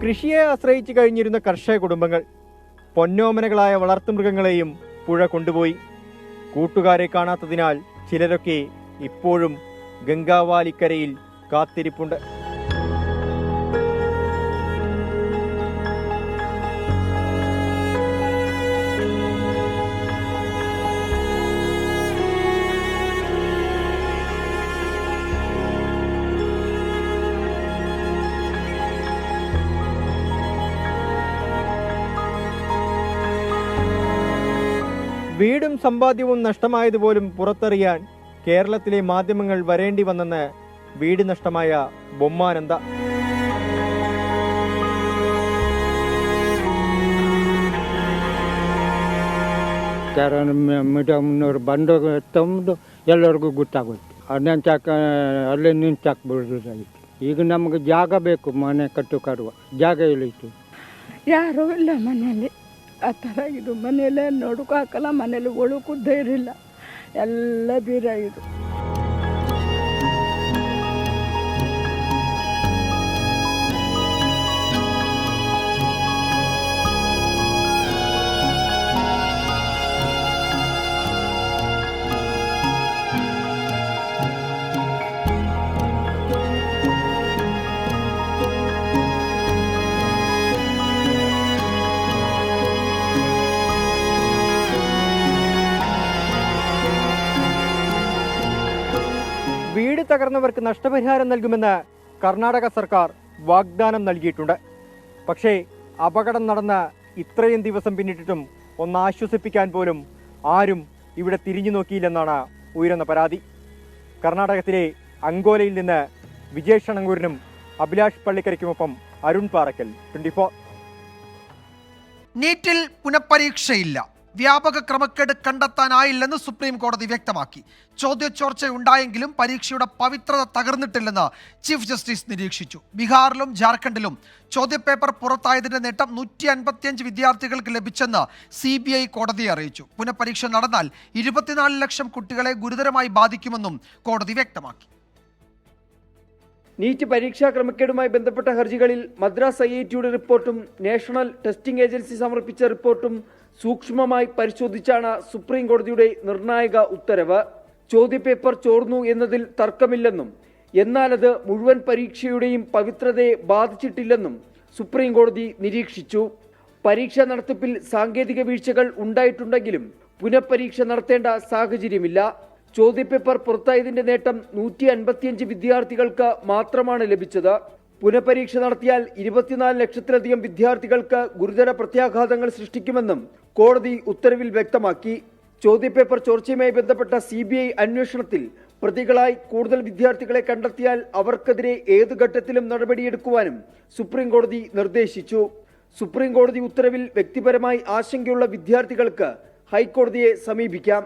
കൃഷിയെ ആശ്രയിച്ച് കഴിഞ്ഞിരുന്ന കർഷക കുടുംബങ്ങൾ പൊന്നോമനകളായ വളർത്തുമൃഗങ്ങളെയും പുഴ കൊണ്ടുപോയി. കൂട്ടുകാരെ കാണാത്തതിനാൽ ചിലരൊക്കെ ഇപ്പോഴും ഗംഗാവാലിക്കരയിൽ കാത്തിരിപ്പുണ്ട്. വീടും സമ്പാദ്യവും നഷ്ടമായതുപോലും പുറത്തറിയാൻ കേരളത്തിലെ മാധ്യമങ്ങൾ വരേണ്ടി വന്നെന്ന് വീട് നഷ്ടമായ ബൊമ്മാനന്ദ. ಮೀಡಿಯಾ ಮುನ್ನೂರು ಬಂದು ತಂದು ಎಲ್ಲರಿಗೂ ಗೊತ್ತಾಗುತ್ತೆ. ಅಲ್ಲೇ ನಿಂತಾಕ್ಬಿಡೋದಾಗಿತ್ತು. ಈಗ ನಮಗೆ ಜಾಗ ಬೇಕು, ಮನೆ ಕಟ್ಟುಕರುವ ಜಾಗ ಇಲ್ಲಿತ್ತು. ಯಾರೂ ಇಲ್ಲ ಮನೆಯಲ್ಲಿ. ಆ ಥರ ಇದು ಮನೆಯಲ್ಲೇ ನೋಡೋಕ್ಕೂ ಹಾಕಲ್ಲ, ಮನೇಲಿ ಒಳಕ್ಕೂ ಧೈರ್ಯ ಇಲ್ಲ, ಎಲ್ಲ ಬೀರಾಗಿದ್ದು. വീട് തകർന്നവർക്ക് നഷ്ടപരിഹാരം നൽകുമെന്ന് കർണാടക സർക്കാർ വാഗ്ദാനം നൽകിയിട്ടുണ്ട്. പക്ഷേ അപകടം നടന്ന ഇത്രയും ദിവസം പിന്നിട്ടിട്ടും ഒന്ന് ആശ്വസിപ്പിക്കാൻ പോലും ആരും ഇവിടെ തിരിഞ്ഞു നോക്കിയില്ലെന്നാണ് ഉയരുന്ന പരാതി. കർണാടകത്തിലെ അങ്കോലയിൽ നിന്ന് വിജേഷ് അണങ്കൂരിനും അഭിലാഷ് പള്ളിക്കരയ്ക്കുമൊപ്പം അരുൺ പാറക്കൽ, 24. നീറ്റിൽ പുനഃപരീക്ഷയില്ല. വ്യാപക ക്രമക്കേട് കണ്ടെത്താനായില്ലെന്ന് സുപ്രീം കോടതി വ്യക്തമാക്കി. ചോദ്യചോർച്ചയുണ്ടായെങ്കിലും പരീക്ഷയുടെ പവിത്രത തകർന്നിട്ടില്ലെന്ന് ചീഫ് ജസ്റ്റിസ് നിരീക്ഷിച്ചു. ബീഹാറിലും ജാർഖണ്ഡിലും ചോദ്യപേപ്പർ പുറത്തായതിന്റെ നേട്ടം 155 വിദ്യാർത്ഥികൾക്ക് ലഭിച്ചെന്ന് CBI കോടതിയെ അറിയിച്ചു. പുനഃപരീക്ഷ നടന്നാൽ 24 ലക്ഷം കുട്ടികളെ ഗുരുതരമായി ബാധിക്കുമെന്നും കോടതി വ്യക്തമാക്കി. നീറ്റ് പരീക്ഷാ ക്രമക്കേടുമായി ബന്ധപ്പെട്ട ഹർജികളിൽ മദ്രാസ് IITയുടെ റിപ്പോർട്ടും നാഷണൽ ടെസ്റ്റിംഗ് ഏജൻസി സമർപ്പിച്ച റിപ്പോർട്ടും സൂക്ഷ്മമായി പരിശോധിച്ചാണ് സുപ്രീം കോടതിയുടെ നിർണായക ഉത്തരവ്. ചോദ്യപേപ്പർ ചോർന്നു എന്നതിൽ തർക്കമില്ലെന്നും എന്നാൽ അത് മുഴുവൻ പരീക്ഷയുടെയും പവിത്രതയെ ബാധിച്ചിട്ടില്ലെന്നും സുപ്രീം കോടതി നിരീക്ഷിച്ചു. പരീക്ഷാ നടത്തിപ്പിൽ സാങ്കേതിക വീഴ്ചകൾ ഉണ്ടായിട്ടുണ്ടെങ്കിലും പുനഃപരീക്ഷ നടത്തേണ്ട സാഹചര്യമില്ല. ചോദ്യപേപ്പർ പുറത്തായതിന്റെ നേട്ടം 155 വിദ്യാർത്ഥികൾക്ക് മാത്രമാണ് ലഭിച്ചത്. പുനഃപരീക്ഷ നടത്തിയാൽ 24 ലക്ഷത്തിലധികം വിദ്യാർത്ഥികൾക്ക് ഗുരുതര പ്രത്യാഘാതങ്ങൾ സൃഷ്ടിക്കുമെന്നും കോടതി ഉത്തരവിൽ വ്യക്തമാക്കി. ചോദ്യപേപ്പർ ചോർച്ചയുമായി ബന്ധപ്പെട്ട CBI അന്വേഷണത്തിൽ പ്രതികളായി കൂടുതൽ വിദ്യാർത്ഥികളെ കണ്ടെത്തിയാൽ അവർക്കെതിരെ ഏത് ഘട്ടത്തിലും നടപടിയെടുക്കുവാനും സുപ്രീം കോടതി നിർദ്ദേശിച്ചു. സുപ്രീം കോടതി ഉത്തരവിൽ വ്യക്തിപരമായി ആശങ്കയുള്ള വിദ്യാർത്ഥികൾക്ക് ഹൈക്കോടതിയെ സമീപിക്കാം.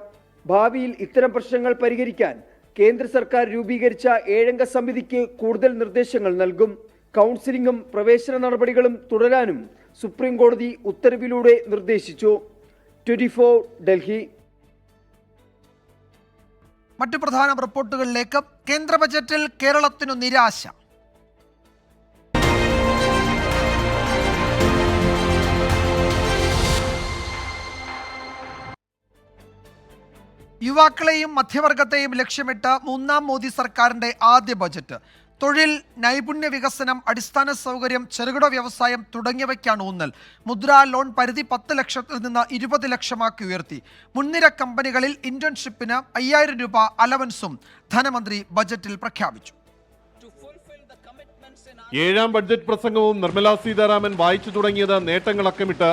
ഭാവിയിൽ ഇത്തരം പ്രശ്നങ്ങൾ പരിഹരിക്കാൻ കേന്ദ്ര സർക്കാർ രൂപീകരിച്ച 7-അംഗ സമിതിക്ക് കൂടുതൽ നിർദ്ദേശങ്ങൾ നൽകും. കൗൺസിലിംഗും പ്രവേശന നടപടികളും തുടരാനും സുപ്രീം കോടതി ഉത്തരവിലൂടെ നിർദ്ദേശിച്ചു. 24 ഡൽഹി. മറ്റു പ്രധാന റിപ്പോർട്ടുകളിലേക്ക്. കേന്ദ്ര ബജറ്റിൽ കേരളത്തിനു നിരാശ. യുവാക്കളെയും മധ്യവർഗത്തെയും ലക്ഷ്യമിട്ട് മൂന്നാം മോദി സർക്കാരിന്റെ ആദ്യ ബജറ്റ് തൊഴിൽ, നൈപുണ്യ വികസനം, അടിസ്ഥാന സൗകര്യം, ചെറുകിട വ്യവസായം തുടങ്ങിയവയ്ക്കാണ് ഊന്നൽ. മുദ്രാ ലോൺ പരിധി 10 ലക്ഷത്തിൽ നിന്ന് 20 ലക്ഷമാക്കി ഉയർത്തി. മുൻനിര കമ്പനികളിൽ ഇന്റേൺഷിപ്പിന് 5000 രൂപ അലവൻസും ധനമന്ത്രി ബജറ്റിൽ പ്രഖ്യാപിച്ചു. ഏഴാം ബഡ്ജറ്റ് പ്രസംഗവും നിർമ്മലാ സീതാരാമൻ വായിച്ചു തുടങ്ങിയത് നേട്ടങ്ങളക്കമിട്ട്.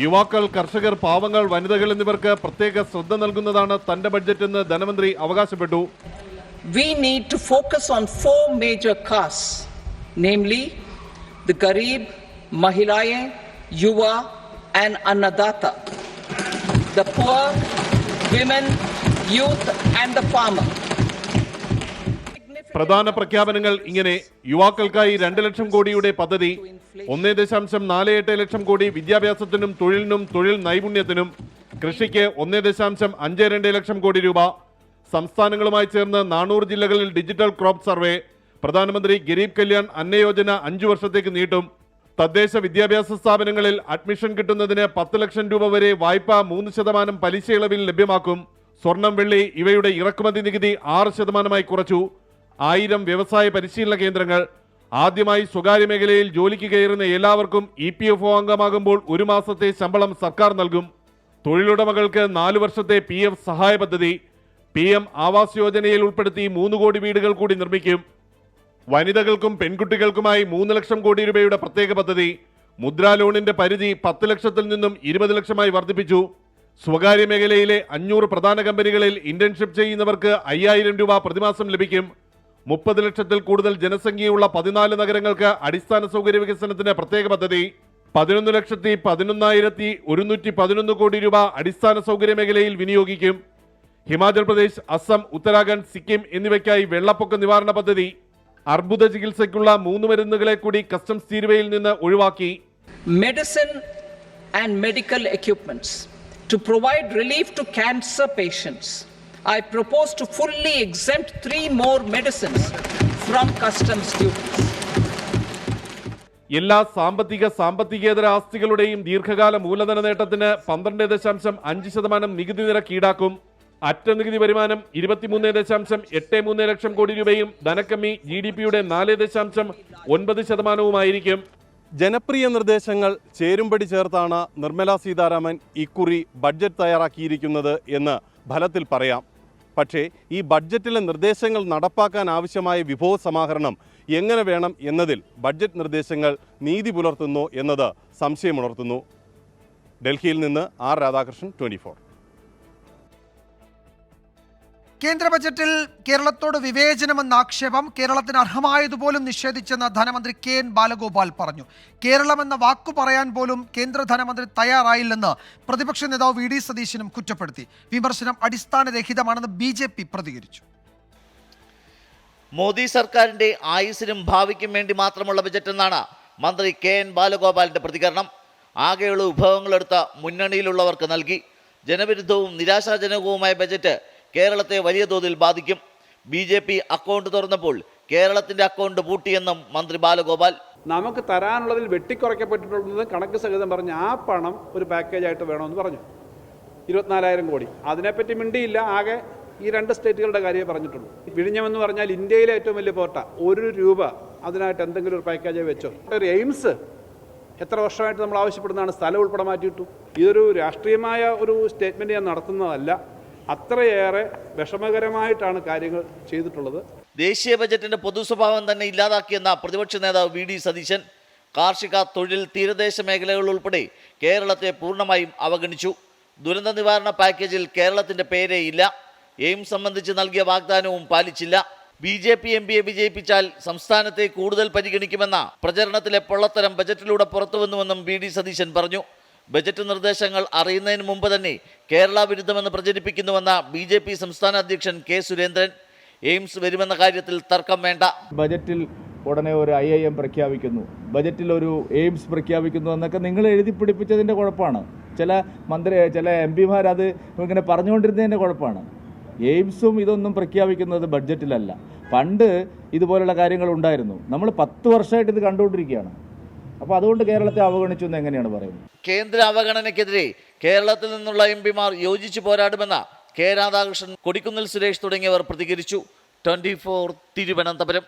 യുവാക്കൾ, കർഷകർ, പാവങ്ങൾ, വനിതകൾ എന്നിവർക്ക് പ്രത്യേക ശ്രദ്ധ നൽകുന്നതാണ് തന്റെ ബഡ്ജറ്റ് എന്ന് ധനമന്ത്രി അവകാശപ്പെട്ടു. We need to focus on 4 major castes, namely the Garib, Mahilaye, Yuva and Annadata, the poor, women, youth and the farmer. പ്രധാന പ്രഖ്യാപനങ്ങൾ ഇങ്ങനെ: യുവാക്കൾക്കായി 2 ലക്ഷം കോടിയുടെ പദ്ധതി, 1.48 ലക്ഷം കോടി വിദ്യാഭ്യാസത്തിനും തൊഴിലിനും തൊഴിൽ നൈപുണ്യത്തിനും, കൃഷിക്ക് 1.52 ലക്ഷം കോടി രൂപ, സംസ്ഥാനങ്ങളുമായി ചേർന്ന് 400 ജില്ലകളിൽ ഡിജിറ്റൽ ക്രോപ്പ് സർവേ, പ്രധാനമന്ത്രി ഗരീബ് കല്യാൺ അന്ന യോജന 5 വർഷത്തേക്ക് നീട്ടും, തദ്ദേശ വിദ്യാഭ്യാസ സ്ഥാപനങ്ങളിൽ അഡ്മിഷൻ കിട്ടുന്നതിന് 10 ലക്ഷം രൂപ വരെ വായ്പ 3% പലിശ ഇളവിൽ ലഭ്യമാക്കും, സ്വർണം, വെള്ളി ഇവയുടെ ഇറക്കുമതി നികുതി 6% കുറച്ചു, 1000 വ്യവസായ പരിശീലന കേന്ദ്രങ്ങൾ, ആദ്യമായി സ്വകാര്യ മേഖലയിൽ ജോലിക്ക് കയറുന്ന എല്ലാവർക്കും EPFO അംഗമാകുമ്പോൾ 1 മാസത്തെ ശമ്പളം സർക്കാർ നൽകും, തൊഴിലുടമകൾക്ക് 4 വർഷത്തെ PF സഹായ പദ്ധതി, PM ആവാസ് യോജനയിൽ ഉൾപ്പെടുത്തി 3 കോടി വീടുകൾ കൂടി നിർമ്മിക്കും, വനിതകൾക്കും പെൺകുട്ടികൾക്കുമായി 3 ലക്ഷം കോടി രൂപയുടെ പ്രത്യേക പദ്ധതി, മുദ്രാ ലോണിന്റെ പരിധി 10 ലക്ഷത്തിൽ നിന്നും 20 ലക്ഷമായി വർദ്ധിപ്പിച്ചു, സ്വകാര്യ മേഖലയിലെ 500 പ്രധാന കമ്പനികളിൽ ഇന്റേൺഷിപ്പ് ചെയ്യുന്നവർക്ക് 5000 രൂപ പ്രതിമാസം ലഭിക്കും, 30 ലക്ഷത്തിൽ കൂടുതൽ ജനസംഖ്യയുള്ള 14 നഗരങ്ങൾക്ക് അടിസ്ഥാന സൗകര്യ വികസനത്തിന് പ്രത്യേക പദ്ധതി, 11,11,111 കോടി രൂപ അടിസ്ഥാന സൗകര്യ മേഖലയിൽ വിനിയോഗിക്കും, ഹിമാചൽ പ്രദേശ്, അസം, ഉത്തരാഖണ്ഡ്, സിക്കിം എന്നിവയ്ക്കായി വെള്ളപ്പൊക്ക നിവാരണ പദ്ധതി, അർബുദ ചികിത്സയ്ക്കുള്ള 3 മരുന്നുകളെ കൂടി കസ്റ്റംസ് തീരുവയിൽ നിന്ന് ഒഴിവാക്കി. Medicine and medical equipments to provide relief to cancer patients. I propose to fully exempt 3 more medicines from customs duties. എല്ലാ സാമ്പത്തികേതര ആസ്തികളുടെയും ദീർഘകാല മൂലധന നേട്ടത്തിന് 12.5% നികുതി നിരക്ക് ഈടാക്കും. അറ്റ നികുതി വരുമാനം 23.83 ലക്ഷം കോടി രൂപയും ധനക്കമ്മി GDPയുടെ 4.9%. ജനപ്രിയ നിർദ്ദേശങ്ങൾ ചേരുംപടി ചേർത്താണ് നിർമ്മലാ സീതാരാമൻ ഇക്കുറി ബഡ്ജറ്റ് തയ്യാറാക്കിയിരിക്കുന്നത് എന്ന് ഫലത്തിൽ പറയാം. പക്ഷേ ഈ ബഡ്ജറ്റിലെ നിർദ്ദേശങ്ങൾ നടപ്പാക്കാൻ ആവശ്യമായ വിഭവ സമാഹരണം എങ്ങനെ വേണം എന്നതിൽ ബഡ്ജറ്റ് നിർദ്ദേശങ്ങൾ നീതി പുലർത്തുന്നു എന്നത് സംശയമുണർത്തുന്നു. ഡൽഹിയിൽ നിന്ന് R. രാധാകൃഷ്ണൻ, 24. കേന്ദ്ര ബജറ്റിൽ കേരളത്തോട് വിവേചനമെന്ന ആക്ഷേപം കേരളത്തിന് അർഹമായതുപോലും നിഷേധിച്ചെന്ന് ധനമന്ത്രി KN ബാലഗോപാൽ പറഞ്ഞു. കേരളം എന്ന വാക്കു പറയാൻ പോലും കേന്ദ്ര ധനമന്ത്രി തയ്യാറായില്ലെന്ന് പ്രതിപക്ഷ നേതാവ് VD സതീശനും കുറ്റപ്പെടുത്തി. വിമർശനം അടിസ്ഥാനരഹിതമാണെന്ന് BJP പ്രതികരിച്ചു. മോദി സർക്കാരിന്റെ ആയുസിനും ഭാവിക്കും വേണ്ടി മാത്രമുള്ള ബജറ്റ് എന്നാണ് മന്ത്രി KN ബാലഗോപാലിന്റെ പ്രതികരണം. ആകെയുള്ള വിഭവങ്ങളെടുത്ത മുന്നണിയിലുള്ളവർക്ക് നൽകി. ജനവിരുദ്ധവും നിരാശാജനകവുമായ ബജറ്റ് കേരളത്തെ വലിയ തോതിൽ ബാധിക്കും. BJP അക്കൗണ്ട് തുറന്നപ്പോൾ കേരളത്തിന്റെ അക്കൗണ്ട് പൂട്ടിയെന്നും മന്ത്രി ബാലഗോപാൽ. നമുക്ക് തരാനുള്ളതിൽ വെട്ടിക്കുറയ്ക്കപ്പെട്ടിട്ടുള്ളത് കണക്ക് സഹിതം പറഞ്ഞ് ആ പണം ഒരു പാക്കേജായിട്ട് വേണമെന്ന് പറഞ്ഞു. 24,000 കോടി. അതിനെപ്പറ്റി മിണ്ടിയില്ല. ആകെ ഈ 2 സ്റ്റേറ്റുകളുടെ കാര്യമേ പറഞ്ഞിട്ടുള്ളൂ. വിഴിഞ്ഞമെന്ന് പറഞ്ഞാൽ ഇന്ത്യയിലെ ഏറ്റവും വലിയ പോർട്ട. 1 രൂപ അതിനായിട്ട് എന്തെങ്കിലും ഒരു പാക്കേജ് വെച്ചോ. ഒരു എയിംസ് എത്ര വർഷമായിട്ട് നമ്മൾ ആവശ്യപ്പെടുന്നതാണ്. സ്ഥലം ഉൾപ്പെടെ മാറ്റിയിട്ടു. ഇതൊരു രാഷ്ട്രീയമായ ഒരു സ്റ്റേറ്റ്മെൻറ്റ് ഞാൻ നടത്തുന്നതല്ല. അത്രയേറെ വിഷമകരമായിട്ടാണ് കാര്യങ്ങൾ ചെയ്തിട്ടുള്ളത്. ദേശീയ ബജറ്റിന്റെ പൊതു സ്വഭാവം തന്നെ ഇല്ലാതാക്കിയെന്ന പ്രതിപക്ഷ നേതാവ് VD സതീശൻ കാർഷിക, തൊഴിൽ, തീരദേശ മേഖലകൾ ഉൾപ്പെടെ കേരളത്തെ പൂർണ്ണമായും അവഗണിച്ചു. ദുരന്ത നിവാരണ പാക്കേജിൽ കേരളത്തിന്റെ പേരേ ഇല്ല. എയിംസ് സംബന്ധിച്ച് നൽകിയ വാഗ്ദാനവും പാലിച്ചില്ല. BJP MPയെ വിജയിപ്പിച്ചാൽ സംസ്ഥാനത്തെ കൂടുതൽ പരിഗണിക്കുമെന്ന പ്രചരണത്തിലെ പൊള്ളത്തരം ബജറ്റിലൂടെ പുറത്തുവന്നുവെന്നും VD സതീശൻ പറഞ്ഞു. ബജറ്റ് നിർദ്ദേശങ്ങൾ അറിയുന്നതിന് മുമ്പ് തന്നെ കേരള വിരുദ്ധമെന്ന് പ്രചരിപ്പിക്കുന്നുവെന്ന BJP സംസ്ഥാന അധ്യക്ഷൻ K. സുരേന്ദ്രൻ. എയിംസ് വരുമെന്ന കാര്യത്തിൽ തർക്കം വേണ്ട. ബജറ്റിൽ ഉടനെ ഒരു IIM പ്രഖ്യാപിക്കുന്നു, ബജറ്റിൽ ഒരു എയിംസ് പ്രഖ്യാപിക്കുന്നു എന്നൊക്കെ നിങ്ങൾ എഴുതി പിടിപ്പിച്ചതിൻ്റെ കുഴപ്പമാണ്. ചില MP അത് ഇങ്ങനെ പറഞ്ഞുകൊണ്ടിരുന്നതിൻ്റെ കുഴപ്പമാണ്. എയിംസും ഇതൊന്നും പ്രഖ്യാപിക്കുന്നത് ബഡ്ജറ്റിലല്ല. പണ്ട് ഇതുപോലുള്ള കാര്യങ്ങൾ ഉണ്ടായിരുന്നു. നമ്മൾ 10 വർഷമായിട്ട് ഇത് കണ്ടുകൊണ്ടിരിക്കുകയാണ്. അപ്പോൾ അതുകൊണ്ട് കേരളത്തെ അവഗണിച്ചു എന്ന് എങ്ങനെയാണ് പറയുന്നത്? കേന്ദ്ര അവഗണനയ്ക്കെതിരെ കേരളത്തിൽ നിന്നുള്ള MPമാർ യോജിച്ചു പോരാടുമെന്ന് കെ രാധാകൃഷ്ണൻ, കൊടിക്കുന്നിൽ സുരേഷ് തുടങ്ങിയവർ പ്രതികരിച്ചു. 24 തിരുവനന്തപുരം.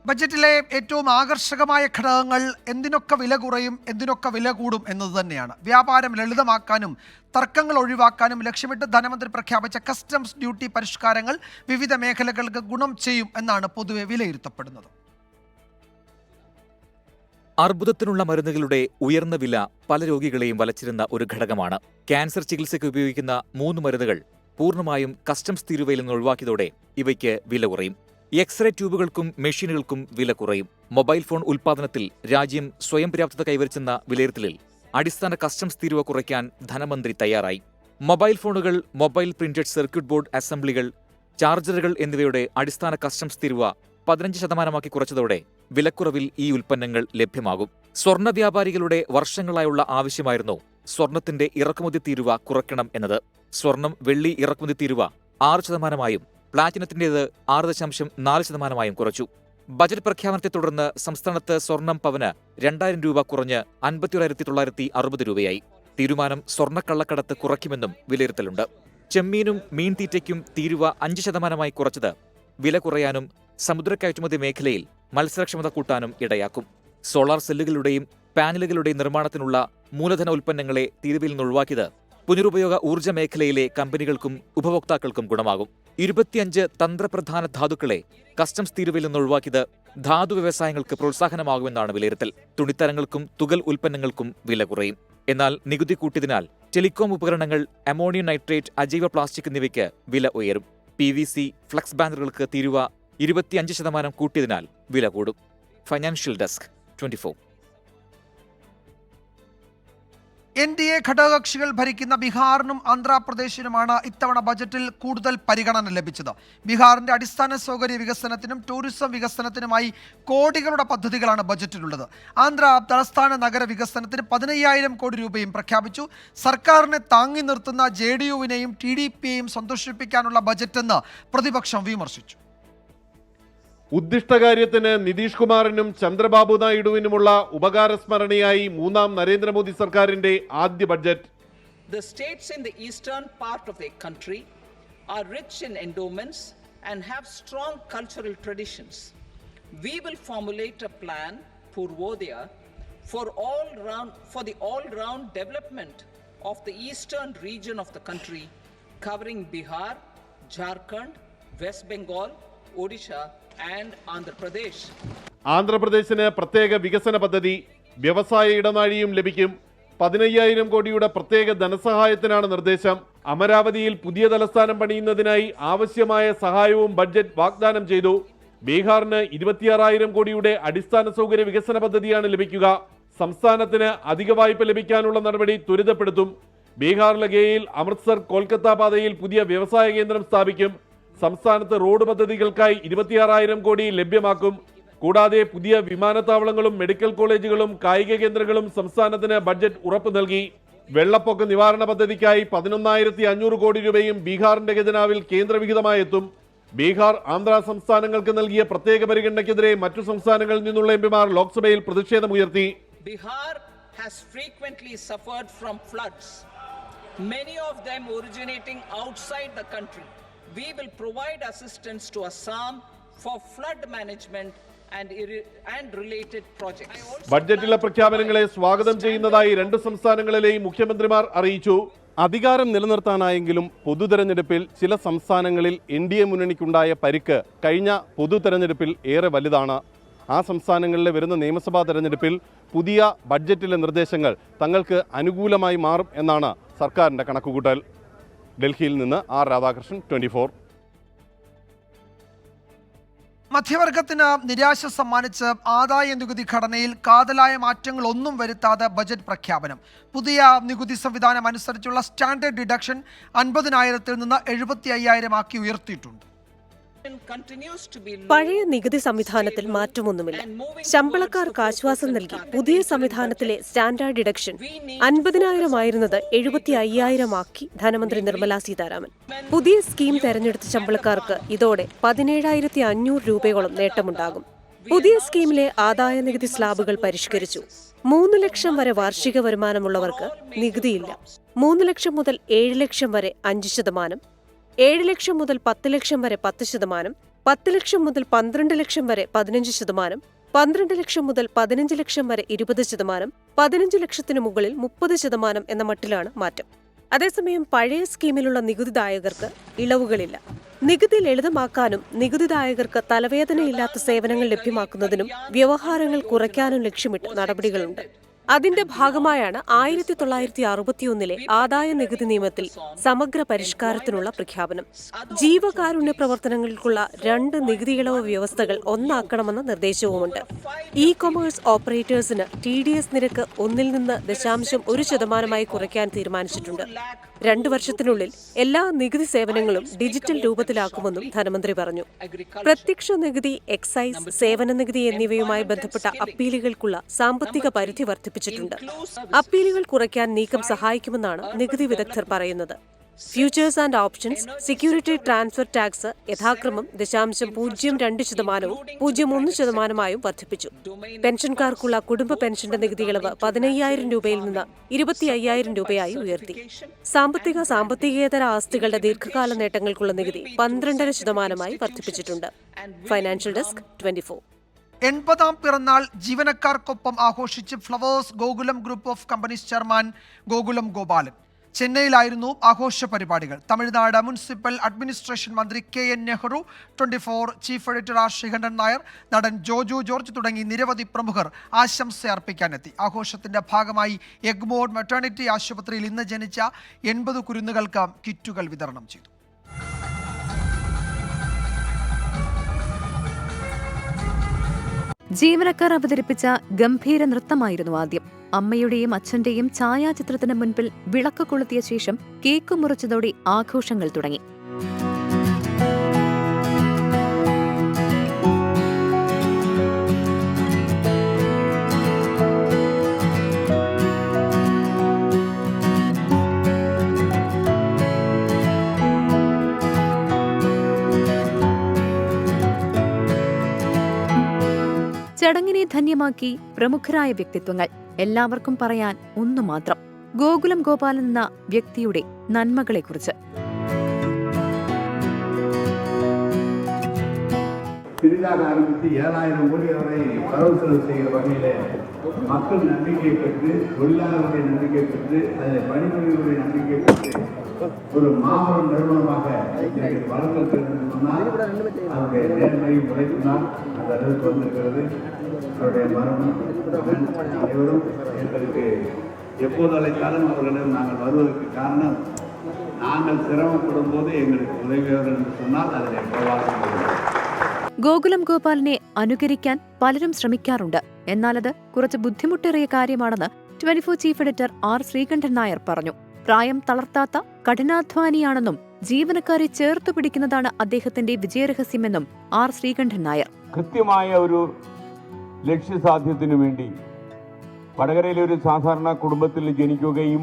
ബജറ്റിലെ ഏറ്റവും ആകർഷകമായ ഘടകങ്ങൾ എന്തിനൊക്കെ വില കുറയും, എന്തിനൊക്കെ വില കൂടും എന്നത് തന്നെയാണ്. വ്യാപാരം ലളിതമാക്കാനും തർക്കങ്ങൾ ഒഴിവാക്കാനും ലക്ഷ്യമിട്ട് ധനമന്ത്രി പ്രഖ്യാപിച്ച കസ്റ്റംസ് ഡ്യൂട്ടി പരിഷ്കാരങ്ങൾ വിവിധ മേഖലകൾക്ക് ഗുണം ചെയ്യും എന്നാണ് പൊതുവെ വിലയിരുത്തപ്പെടുന്നത്. അർബുദത്തിനുള്ള മരുന്നുകളുടെ ഉയർന്ന വില പല രോഗികളെയും വലച്ചിരുന്ന ഒരു ഘടകമാണ്. ക്യാൻസർ ചികിത്സയ്ക്ക് ഉപയോഗിക്കുന്ന 3 മരുന്നുകൾ പൂർണ്ണമായും കസ്റ്റംസ് തീരുവയിൽ നിന്ന് ഒഴിവാക്കിയതോടെ ഇവയ്ക്ക് വില കുറയും. എക്സ്റേ ട്യൂബുകൾക്കും മെഷീനുകൾക്കും വില കുറയും. മൊബൈൽ ഫോൺ ഉൽപ്പാദനത്തിൽ രാജ്യം സ്വയം പര്യാപ്തത കൈവരിച്ചെന്ന വിലയിരുത്തലിൽ അടിസ്ഥാന കസ്റ്റംസ് തീരുവ കുറയ്ക്കാൻ ധനമന്ത്രി തയ്യാറായി. മൊബൈൽ ഫോണുകൾ, മൊബൈൽ പ്രിന്റഡ് സർക്യൂട്ട് ബോർഡ് അസംബ്ലികൾ, ചാർജറുകൾ എന്നിവയുടെ അടിസ്ഥാന കസ്റ്റംസ് തീരുവ 15% കുറച്ചതോടെ വിലക്കുറവിൽ ഈ ഉൽപ്പന്നങ്ങൾ ലഭ്യമാകും. സ്വർണ്ണ വ്യാപാരികളുടെ വർഷങ്ങളായുള്ള ആവശ്യമായിരുന്നു സ്വർണത്തിന്റെ ഇറക്കുമതി തീരുവ കുറയ്ക്കണം എന്നത്. സ്വർണം, വെള്ളി ഇറക്കുമതി തീരുവ 6%, പ്ലാറ്റിനത്തിന്റേത് 6.4% കുറച്ചു. ബജറ്റ് പ്രഖ്യാപനത്തെ തുടർന്ന് സംസ്ഥാനത്ത് സ്വർണം പവന് 2000 രൂപ കുറഞ്ഞ് 51,960 രൂപയായി. തീരുമാനം സ്വർണ്ണക്കള്ളക്കടത്ത് കുറയ്ക്കുമെന്നും വിലയിരുത്തലുണ്ട്. ചെമ്മീനും മീൻതീറ്റയ്ക്കും തീരുവ 5% കുറച്ചത് വില കുറയാനും സമുദ്ര കയറ്റുമതി മേഖലയിൽ മത്സരക്ഷമത കൂട്ടാനും ഇടയാക്കും. സോളാർ സെല്ലുകളുടെയും പാനലുകളുടെയും നിർമ്മാണത്തിനുള്ള മൂലധന ഉൽപ്പന്നങ്ങളെ തീരുവയിൽ നിന്ന് ഒഴിവാക്കിയത് പുനരുപയോഗ ഊർജ്ജ മേഖലയിലെ കമ്പനികൾക്കും ഉപഭോക്താക്കൾക്കും ഗുണമാകും. 25 തന്ത്രപ്രധാന ധാതുക്കളെ കസ്റ്റംസ് തീരുവയിൽ നിന്ന് ഒഴിവാക്കിയത് ധാതു വ്യവസായങ്ങൾക്ക് പ്രോത്സാഹനമാകുമെന്നാണ് വിലയിരുത്തൽ. തുണിത്തരങ്ങൾക്കും തുകൽ ഉൽപ്പന്നങ്ങൾക്കും വില കുറയും. എന്നാൽ നികുതി കൂട്ടിയതിനാൽ ടെലികോം ഉപകരണങ്ങൾ, അമോണിയം നൈട്രേറ്റ്, അജൈവ പ്ലാസ്റ്റിക് എന്നിവയ്ക്ക് വില ഉയരും. PVC, ഫ്ലക്സ് ബാനറുകൾക്ക് തീരുവ 25% കൂട്ടിയതിനാൽ വില കൂടും. Financial desk, 24. NDA ഘടകകക്ഷികൾ ഭരിക്കുന്ന ബീഹാറിനും ആന്ധ്രാപ്രദേശിനുമാണ് ഇത്തവണ ബജറ്റിൽ കൂടുതൽ പരിഗണന ലഭിച്ചത്. ബീഹാറിന്റെ അടിസ്ഥാന സൗകര്യ വികസനത്തിനും ടൂറിസം വികസനത്തിനുമായി കോടികളുടെ പദ്ധതികളാണ് ബജറ്റിലുള്ളത്. ആന്ധ്ര തലസ്ഥാന നഗര വികസനത്തിന് 15,000 കോടി രൂപയും പ്രഖ്യാപിച്ചു. സർക്കാരിനെ താങ്ങി നിർത്തുന്ന JDU-വിനെയും TDP-യെയും സന്തോഷിപ്പിക്കാനുള്ള ബജറ്റെന്ന് പ്രതിപക്ഷം വിമർശിച്ചു. ഉദ്ദിഷ്ടകാര്യത്തിന് നിതീഷ് കുമാറിനും ചന്ദ്രബാബു നായിഡുവിനുമുള്ള ഉപകാരസ്മരണയായി 3ാം നരേന്ദ്രമോദി സർക്കാരിന്റെ ആദ്യ budget. The states in the eastern part of the country are rich in endowments and have strong cultural traditions. We will formulate a plan, Purvodaya, for the all-round development of the eastern region of the country, covering Bihar, Jharkhand, West Bengal, Odisha and Andhra Pradesh. ആന്ധ്രാപ്രദേശിന് പ്രത്യേക വികസന പദ്ധതി, വ്യവസായ ഇടനാഴിയും ലഭിക്കും. 15,000 കോടിയുടെ പ്രത്യേക ധനസഹായത്തിനാണ് നിർദ്ദേശം. അമരാവതിയിൽ പുതിയ തലസ്ഥാനം പണിയുന്നതിനായി ആവശ്യമായ സഹായവും ബഡ്ജറ്റ് വാഗ്ദാനം ചെയ്തു. ബീഹാറിന് 26,000 കോടിയുടെ അടിസ്ഥാന സൗകര്യ വികസന പദ്ധതിയാണ് ലഭിക്കുക. സംസ്ഥാനത്തിന് അധിക വായ്പ ലഭിക്കാനുള്ള നടപടി ത്വരിതപ്പെടുത്തും. ബീഹാറിലെ ഗയയിൽ അമൃത്സർ കൊൽക്കത്ത പാതയിൽ പുതിയ വ്യവസായ കേന്ദ്രം സ്ഥാപിക്കും. സംസ്ഥാനത്ത് റോഡ് പദ്ധതികൾക്കായി 26,000 കോടി ലഭ്യമാക്കും. കൂടാതെ പുതിയ വിമാനത്താവളങ്ങളും മെഡിക്കൽ കോളേജുകളും കായിക കേന്ദ്രങ്ങളും സംസ്ഥാനത്തിന് ബഡ്ജറ്റ് ഉറപ്പു നൽകി. വെള്ളപ്പൊക്ക നിവാരണ പദ്ധതിക്കായി 11,500 കോടി രൂപയും ബീഹാറിന്റെ ഖജനാവിൽ കേന്ദ്രവിഹിതമായി എത്തും. ബീഹാർ, ആന്ധ്ര സംസ്ഥാനങ്ങൾക്ക് നൽകിയ പ്രത്യേക പരിഗണനയ്ക്കെതിരെ മറ്റു സംസ്ഥാനങ്ങളിൽ നിന്നുള്ള എംപിമാർ ലോക്സഭയിൽ പ്രതിഷേധമുയർത്തി. Bihar has frequently suffered from floods, many of them originating outside the country. We will provide assistance to Assam for flood management and related projects. ബഡ്ജറ്റിലെ പ്രഖ്യാപനങ്ങളെ സ്വാഗതം ചെയ്യുന്നതായി 2 സംസ്ഥാനങ്ങളിലെയും മുഖ്യമന്ത്രിമാർ അറിയിച്ചു. അധികാരം നിലനിർത്താനായെങ്കിലും പൊതുതെരഞ്ഞെടുപ്പിൽ ചില സംസ്ഥാനങ്ങളിൽ NDA മുന്നണിക്കുണ്ടായ പരിക്ക് കഴിഞ്ഞ പൊതുതെരഞ്ഞെടുപ്പിൽ ഏറെ വലുതാണ്. ആ സംസ്ഥാനങ്ങളിലെ വരുന്ന നിയമസഭാ തെരഞ്ഞെടുപ്പിൽ പുതിയ ബഡ്ജറ്റിലെ നിർദ്ദേശങ്ങൾ തങ്ങൾക്ക് അനുകൂലമായി മാറും എന്നാണ് സർക്കാരിൻ്റെ കണക്കുകൂട്ടൽ. ഡൽഹിയിൽ നിന്ന് R. രാധാകൃഷ്ണൻ, 24. മധ്യവർഗത്തിന് നിരാശ സമ്മാനിച്ച് ആദായ നികുതി ഘടനയിൽ കാതലായ മാറ്റങ്ങളൊന്നും വരുത്താതെ ബജറ്റ് പ്രഖ്യാപനം. പുതിയ നികുതി സംവിധാനം അനുസരിച്ചുള്ള സ്റ്റാൻഡേർഡ് ഡിഡക്ഷൻ 50,000-ൽ നിന്ന് 75,000 ആക്കി ഉയർത്തിയിട്ടുണ്ട്. പഴയ നികുതി സംവിധാനത്തിൽ മാറ്റമൊന്നുമില്ല. ശമ്പളക്കാർക്ക് ആശ്വാസം നൽകി പുതിയ സംവിധാനത്തിലെ സ്റ്റാൻഡേർഡ് ഡിഡക്ഷൻ 50,000 ആയിരുന്നത് 75,000 ആക്കി ധനമന്ത്രി നിർമ്മല സീതാരാമൻ. പുതിയ സ്കീം തെരഞ്ഞെടുത്ത ശമ്പളക്കാർക്ക് ഇതോടെ 17,500 രൂപയോളം നേട്ടമുണ്ടാകും. പുതിയ സ്കീമിലെ ആദായ നികുതി സ്ലാബുകൾ പരിഷ്കരിച്ചു. 3 ലക്ഷം വരെ വാർഷിക വരുമാനമുള്ളവർക്ക് നികുതിയില്ല. 3 ലക്ഷം മുതൽ 7 ലക്ഷം വരെ 5%, 7 ലക്ഷം മുതൽ 10 ലക്ഷം വരെ 10%, 10 ലക്ഷം മുതൽ 12 ലക്ഷം വരെ 15%, 12 ലക്ഷം മുതൽ 15 ലക്ഷം വരെ 20%, 15 ലക്ഷത്തിന് മുകളിൽ 30% എന്ന മട്ടിലാണ് മാറ്റം. അതേസമയം പഴയ സ്കീമിലുള്ള നികുതിദായകർക്ക് ഇളവുകളില്ല. നികുതി ലളിതമാക്കാനും നികുതിദായകർക്ക് തലവേദനയില്ലാത്ത സേവനങ്ങൾ ലഭ്യമാക്കുന്നതിനും വ്യവഹാരങ്ങൾ കുറയ്ക്കാനും ലക്ഷ്യമിട്ട് നടപടികളുണ്ട്. അതിന്റെ ഭാഗമായാണ് 1961 ആദായ നികുതി നിയമത്തിൽ സമഗ്ര പരിഷ്കാരത്തിനുള്ള പ്രഖ്യാപനം. ജീവകാരുണ്യ പ്രവർത്തനങ്ങൾക്കുള്ള 2 നികുതി ഇളവ് വ്യവസ്ഥകൾ ഒന്നാക്കണമെന്ന നിർദ്ദേശവുമുണ്ട്. ഇ-കൊമേഴ്സ് ഓപ്പറേറ്റേഴ്സിന് TDS നിരക്ക് 1 നിന്ന് 0.1% കുറയ്ക്കാൻ തീരുമാനിച്ചിട്ടുണ്ട്. 2 വർഷത്തിനുള്ളിൽ എല്ലാ നികുതി സേവനങ്ങളും ഡിജിറ്റൽ രൂപത്തിലാക്കുമെന്നും ധനമന്ത്രി പറഞ്ഞു. പ്രത്യക്ഷ നികുതി, എക്സൈസ്, സേവന നികുതി എന്നിവയുമായി ബന്ധപ്പെട്ട അപ്പീലുകൾക്കുള്ള സാമ്പത്തിക പരിധി വർദ്ധിപ്പിച്ചിട്ടുണ്ട്. അപ്പീലുകൾ കുറയ്ക്കാൻ നീക്കം സഹായിക്കുമെന്നാണ് നികുതി വിദഗ്ധർ പറയുന്നത്. Futures and options, security transfer tax യഥാക്രമം 0.02%, 0.1% വർദ്ധിപ്പിച്ചു. പെൻഷൻകാർക്കുള്ള കുടുംബ പെൻഷന്റെ നികുതി ഇളവ് 15,000 രൂപയിൽ നിന്ന് 25,000 രൂപയായി ഉയർത്തി. സാമ്പത്തികേതര ആസ്തികളുടെ ദീർഘകാല നേട്ടങ്ങൾക്കുള്ള നികുതി 12.5% വർദ്ധിപ്പിച്ചിട്ടുണ്ട്. Financial desk 24. 80ാം പിറന്നാൾ ജീവനക്കാർക്കൊപ്പം ആഘോഷിച്ച് Flowers Gokulam group of companies chairman Gokulam Gopalan. ചെന്നൈയിലായിരുന്നു ആഘോഷ പരിപാടികൾ. തമിഴ്നാട് മുനിസിപ്പൽ അഡ്മിനിസ്ട്രേഷൻ മന്ത്രി KN Nehru, 24 chief editor R Sreekandan Nair, നടൻ ജോജു ജോർജ് തുടങ്ങി നിരവധി പ്രമുഖർ ആശംസ അർപ്പിക്കാനെത്തി. ആഘോഷത്തിന്റെ ഭാഗമായി എഗ്മോർ മെറ്റേണിറ്റി ആശുപത്രിയിൽ ഇന്ന് ജനിച്ച 80 കുരുന്നുകൾക്ക് കിറ്റുകൾ വിതരണം ചെയ്തു. ജീവനക്കാർ അവതരിപ്പിച്ച ഗംഭീര നൃത്തമായിരുന്നു ആദ്യം. അമ്മയുടെയും അച്ഛന്റെയും ഛായാചിത്രത്തിന് മുൻപിൽ വിളക്ക് കൊളുത്തിയ ശേഷം കേക്ക് മുറിച്ചതോടെ ആഘോഷങ്ങൾ തുടങ്ങി. ചടങ്ങിനെ ധന്യമാക്കി പ്രമുഖരായ വ്യക്തിത്വങ്ങൾ. എല്ലാവർക്കും പറയാൻ ഒന്നു മാത്രം: ഗോകുലം ഗോപാലൻ എന്ന വ്യക്തിയുടെ നന്മകളെക്കുറിച്ച്. புதிதாக ஆரம்பித்து 7,000 கோடி வரை வரவு செலவு செய்கிற வகையில் மக்கள் நம்பிக்கை பெற்று, தொழிலாளர்களுடைய நம்பிக்கை பெற்று, அதில் பணிபுரிகளுடைய நம்பிக்கை பெற்று ஒரு மாபெரும் நிறுவனமாக வளர்ந்திருக்கிறது சொன்னால் அவருடைய நேர்மையும் உழைப்பினால் அந்த அளவுக்கு வந்திருக்கிறது. அவருடைய மரணம் அனைவரும் எங்களுக்கு எப்போது அழைத்தாலும் அவர்களிடம் நாங்கள் வருவதற்கு காரணம், நாங்கள் சிரமப்படும் போது எங்களுக்கு உதவியவர்கள் என்று சொன்னால் அதில் பிரவாசம். ഗോകുലം ഗോപാലിനെ അനുകരിക്കാൻ പലരും ശ്രമിക്കാറുണ്ട്. എന്നാൽ അത് കുറച്ച് ബുദ്ധിമുട്ടേറിയ കാര്യമാണെന്ന് 24 chief editor R Sreekandan Nair പറഞ്ഞു. പ്രായം തളർത്താത്ത കഠിനാധ്വാനിയാണെന്നും ജീവനക്കാരെ ചേർത്തു പിടിക്കുന്നതാണ് അദ്ദേഹത്തിന്റെ വിജയരഹസ്യമെന്നും R ശ്രീകണ്ഠൻ നായർ. കൃത്യമായ ഒരു ലക്ഷ്യസാധ്യത്തിനു വേണ്ടി വടകരയിലെ ഒരു സാധാരണ കുടുംബത്തിൽ ജനിക്കുകയും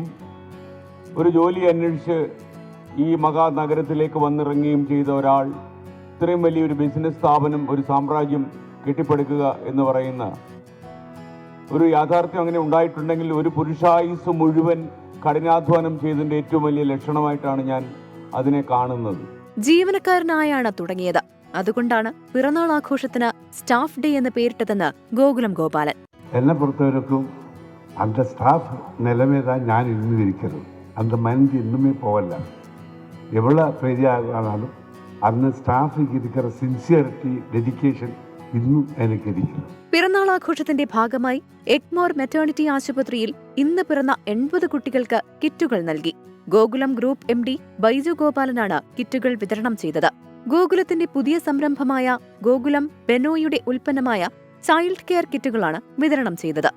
ഒരു ജോലി അന്വേഷിച്ച് ഈ മഹാനഗരത്തിലേക്ക് വന്നിറങ്ങുകയും ചെയ്ത ഒരാൾ ഇത്രയും വലിയൊരു ബിസിനസ് സ്ഥാപനം, ഒരു സാമ്രാജ്യം കെട്ടിപ്പടുക്കുക എന്ന് പറയുന്ന ഒരു യാഥാർത്ഥ്യം അങ്ങനെ ഉണ്ടായിട്ടുണ്ടെങ്കിൽ ഒരു പുരുഷായുസ് മുഴുവൻ കഠിനാധ്വാനം ചെയ്തതിന്റെ ഏറ്റവും വലിയ ലക്ഷണമായിട്ടാണ് ഞാൻ അതിനെ കാണുന്നത്. ജീവനക്കാരനായാണ് തുടങ്ങിയത്. അതുകൊണ്ടാണ് പിറന്നാൾ ആഘോഷത്തിന് സ്റ്റാഫ് ഡേ എന്ന് പേരിട്ടതെന്ന് ഗോകുലം ഗോപാലൻ. എന്നെ பொறுத்தவரைக்கும் அந்த ஸ்டாஃப் நிலைமை தான் ഞാൻ ഇന്ന് ഇരിക്കുന്നത്. அந்த மைண்ட் இன்னுமே போகல. எவ்வளோ பெரியானாலும் അന്ന് സ്റ്റാഫിക്ക് ഇരിക്കുന്ന സിൻസിയറിറ്റി, ഡെഡിക്കേഷൻ ഇന്നും എനിക്കിരിക്കുന്നു. പിറന്നാൾ ആഘോഷത്തിന്റെ ഭാഗമായി എഗ്മോർ മെറ്റേണിറ്റി ആശുപത്രിയിൽ ഇന്ന് പിറന്ന 80 കുട്ടികൾക്ക് കിറ്റുകൾ നൽകി. ഗോകുലം ഗ്രൂപ്പ് MD ബൈജു ഗോപാലനാണ് കിറ്റുകൾ വിതരണം ചെയ്തത്. ഗോകുലത്തിന്റെ പുതിയ സംരംഭമായ ഗോകുലം ബെനോയുടെ ഉൽപ്പന്നമായ ചൈൽഡ് കെയർ കിറ്റുകളാണ് വിതരണം ചെയ്തത്.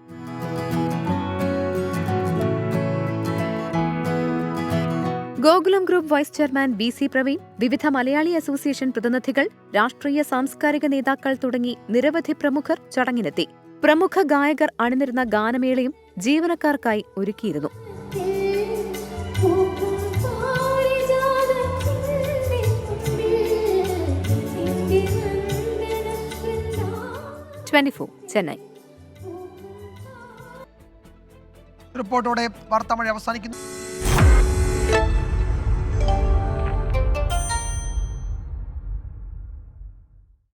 Gokulam group vice chairman BC Praveen, വിവിധ മലയാളി അസോസിയേഷൻ പ്രതിനിധികൾ, രാഷ്ട്രീയ സാംസ്കാരിക നേതാക്കൾ തുടങ്ങി നിരവധി പ്രമുഖർ ചടങ്ങിനെത്തി. പ്രമുഖ ഗായകർ അണിനിരുന്ന ഗാനമേളയും ജീവനക്കാർക്കായി ഒരുക്കിയിരുന്നു. ചെന്നൈ. റിപ്പോർട്ടോടെ വാർത്താമഴ അവസാനിക്കുന്നു.